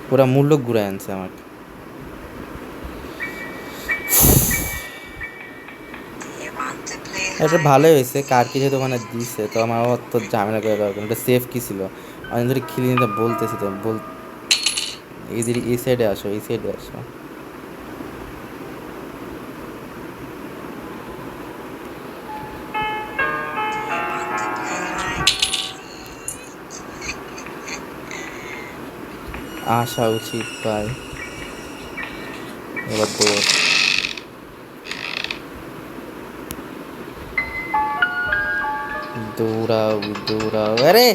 পুরা মূল্য ঘুরে আনছে আমাকে। এটা ভালোই হয়েছে, কার কি যেহেতু মানে দিছে তো আমার অত ঝামেলা করে দরকার। এটা সেফ কি ছিল অনেক ধরে খিলি নিতে বলতেছি তো এদের এই সাইডে আসো, এই সাইডে আসো। আসা উচিত ভাই। এবার দৌড়াও দৌড়াও। আরে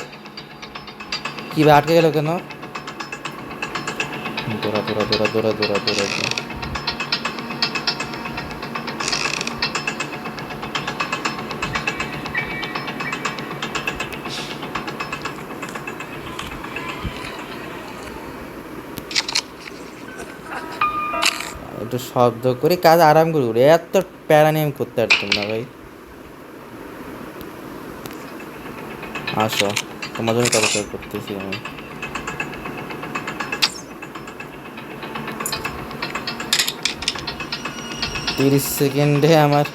কি ভাই আটকে গেল কেন? দৌড়া দৌড়া দৌড়া দৌড়া দৌড়া দৌড়া দৌড়া। একটু শব্দ করে কাজ আরাম করে উঠে, এত প্যারা নিয়ে আমি করতে পারতাম না ভাই। আসো তোমার জন্য কাজ করতেছি আমি। 30 সেকেন্ডে আমার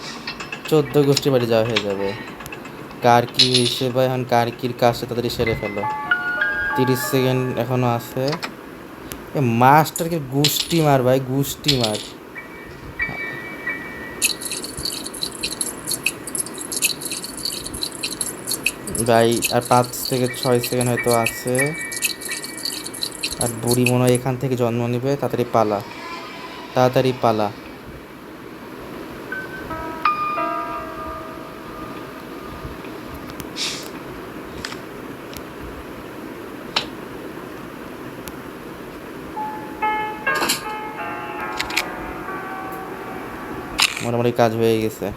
14 গোষ্ঠী বাড়ি যাওয়া হয়ে যাবে। কার কি হিসেবে এখন কার কির কাজটা তাড়াতাড়ি সেরে ফেলো। 30 সেকেন্ড এখনো আছে। এ মাস্টারকে গুষ্টি মার ভাই, গুষ্টি মার ভাই। আর 5 থেকে 6 সেকেন্ড হয়তো আছে। আর বুড়ি মনে হয় এখান থেকে জন্ম নেবে। তাড়াতাড়ি পালা, তাড়াতাড়ি পালা। মোটামুটি কাজ হয়ে গেছে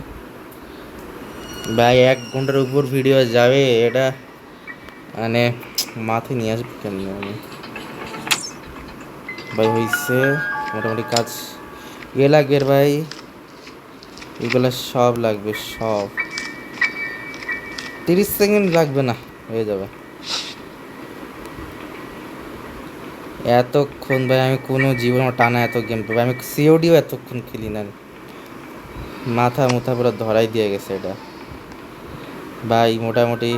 ভাই। 1 ঘন্টার উপর ভিডিও যাবে এটা, মানে মাথায় নিয়ে আসবে কেমনি আমি ভাই। হয়েছে মোটামুটি কাজ। লাগবে ভাই, এগুলো সব লাগবে সব। 30 সেকেন্ড লাগবে না, হয়ে যাবে। এতক্ষণ ভাই আমি কোনো জীবন টানা এত গেম ভাই আমি সিওডিও এতক্ষণ খেলি না, মাথা মুথা পুরো ধরাই দিয়ে গেছে এটা ভাই। মোটামুটি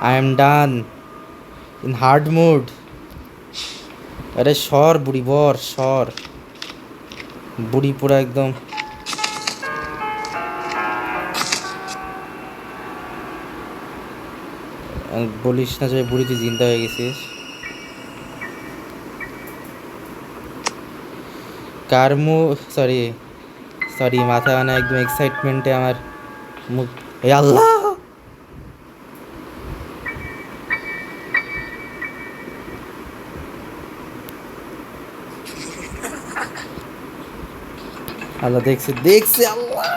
I am done in hard mood. আরে সর বুড়ি বর সর, বুড়ি পুরা একদম বলিস না যে বুড়ি তুই জিন্দা হয়ে গেছিস। কারমু সরি সরি মাথা মানে একদম এক্সাইটমেন্টে আমার মুখ, এ আল্লাহ আল্লাহ দেখছে দেখছে আল্লাহ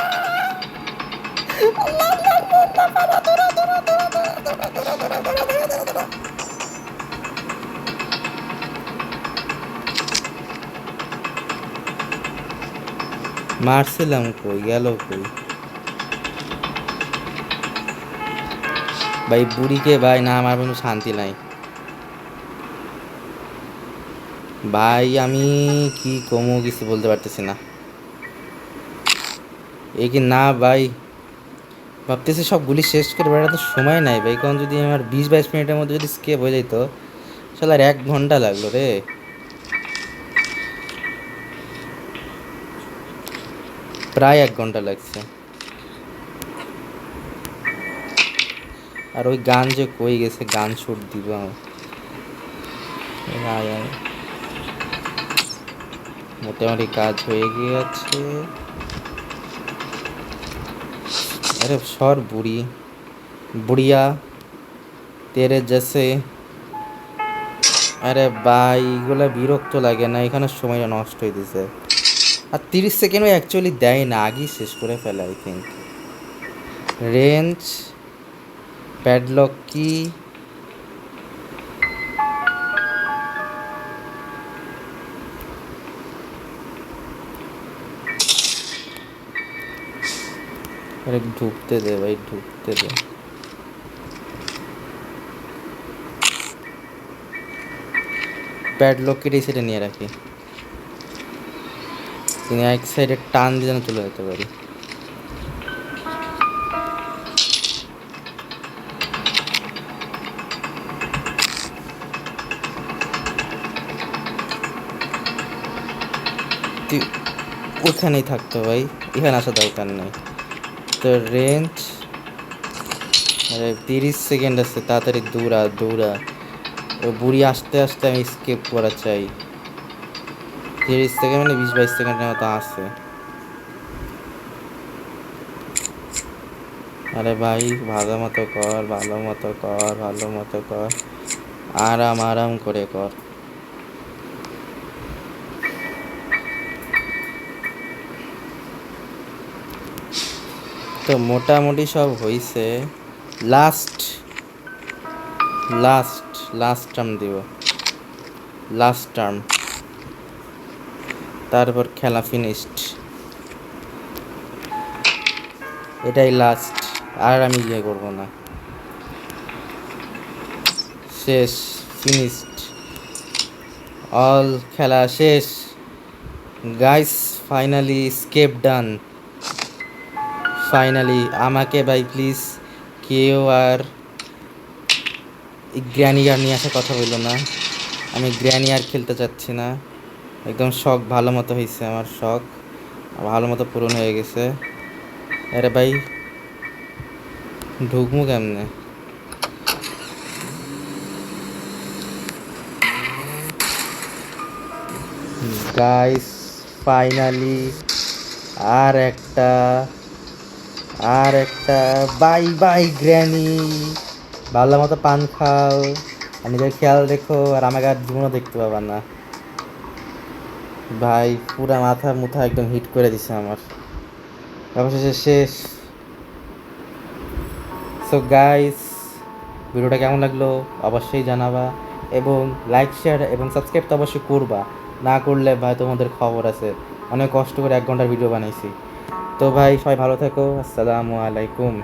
মারছিলাম কই গেল কই ভাই বুড়িকে ভাই না আমার কোনো শান্তি নাই ভাই। আমি কি কমও কিছু বলতে পারতেছি না, এ কি না ভাই ভাবতেছি সব গুলি শেষ করে বেড়াতে সময় নাই ভাই। কারণ যদি আমার 20-22 মিনিটের মধ্যে যদি স্কেপ হয়ে যেত, শালার 1 ঘন্টা লাগলো রে, প্রায় 1 ঘন্টা লাগছে। আর ওই গান যে কই গেছে, গান শুট দিব মোটামুটি কাজ হয়ে গিয়েছে। अरे सर बुढ़ी बुढ़िया तेरे जैसे। আরে ভাই এগুলো বিরক্ত লাগে না, এখানে সময়টা নষ্ট হয়ে দিছে। আর 30 সেকেন্ডও অ্যাকচুয়ালি দেয় না, আগেই শেষ করে ফেলে আই থিঙ্ক। রেঞ্জ প্যাডলক কি আরে ঢুকতে দে ভাই, ঢুকতে দে। প্যাডলকের এই সাইডে নিয়ে রাখি, তিনি এক সাইডে টান দিয়ে যেন চলে যেতে পারি। তুই ওখানেই থাকতো ভাই, এখানে আসা দরকার নেই তো। রেঞ্জ আরে 30 সেকেন্ড আছে, তাড়াতাড়ি দৌড়া দৌড়া। ও বুড়ি আসতে আসতে আমি স্কেপ করা চাই। 30 সেকেন্ড মানে 20-22 সেকেন্ডের মতো আছে। আরে ভাই ভালো মতো কর, ভালো মতো কর, ভালো মতো কর, আরাম আরাম করে কর। তো মোটামুটি সব হয়েছে। লাস্ট লাস্ট লাস্ট টার্ম দিব, লাস্ট টার্ম, তারপর খেলা ফিনিশড। এটাই লাস্ট, আর আমি ইয়ে করবো না, শেষ, ফিনিশড, অল খেলা শেষ গাইস। ফাইনালি স্কেপ ডান, ফাইনালি। আমাকে ভাই প্লিজ কেউ আর গ্র্যানি আর নিয়ে আসার কথা বললো না, আমি গ্র্যানি আর খেলতে চাচ্ছি না। একদম শখ ভালো মতো হয়েছে, আমার শখ ভালো মতো পূরণ হয়ে গেছে। আরে ভাই ঢুকমু কেমনে? গাইস ফাইনালি আর একটা বাই বাই গ্র্যানি, ভালো মতো পান খাও আর নিজের খেয়াল রেখো, আর আমাকে আর জীবনও দেখতে পাবা না ভাই। পুরা মাথা মুথা একদম হিট করে দিছে আমার, অবশেষে শেষ। সো গাইস ভিডিওটা কেমন লাগলো অবশ্যই জানাবা, এবং লাইক শেয়ার এবং সাবস্ক্রাইব তো অবশ্যই করবা, না করলে ভাই তোমাদের খবর আছে, অনেক কষ্ট করে 1 ঘন্টার ভিডিও বানাইছি। তো ভাই সবাই ভালো থেকো, আসসালামু আলাইকুম।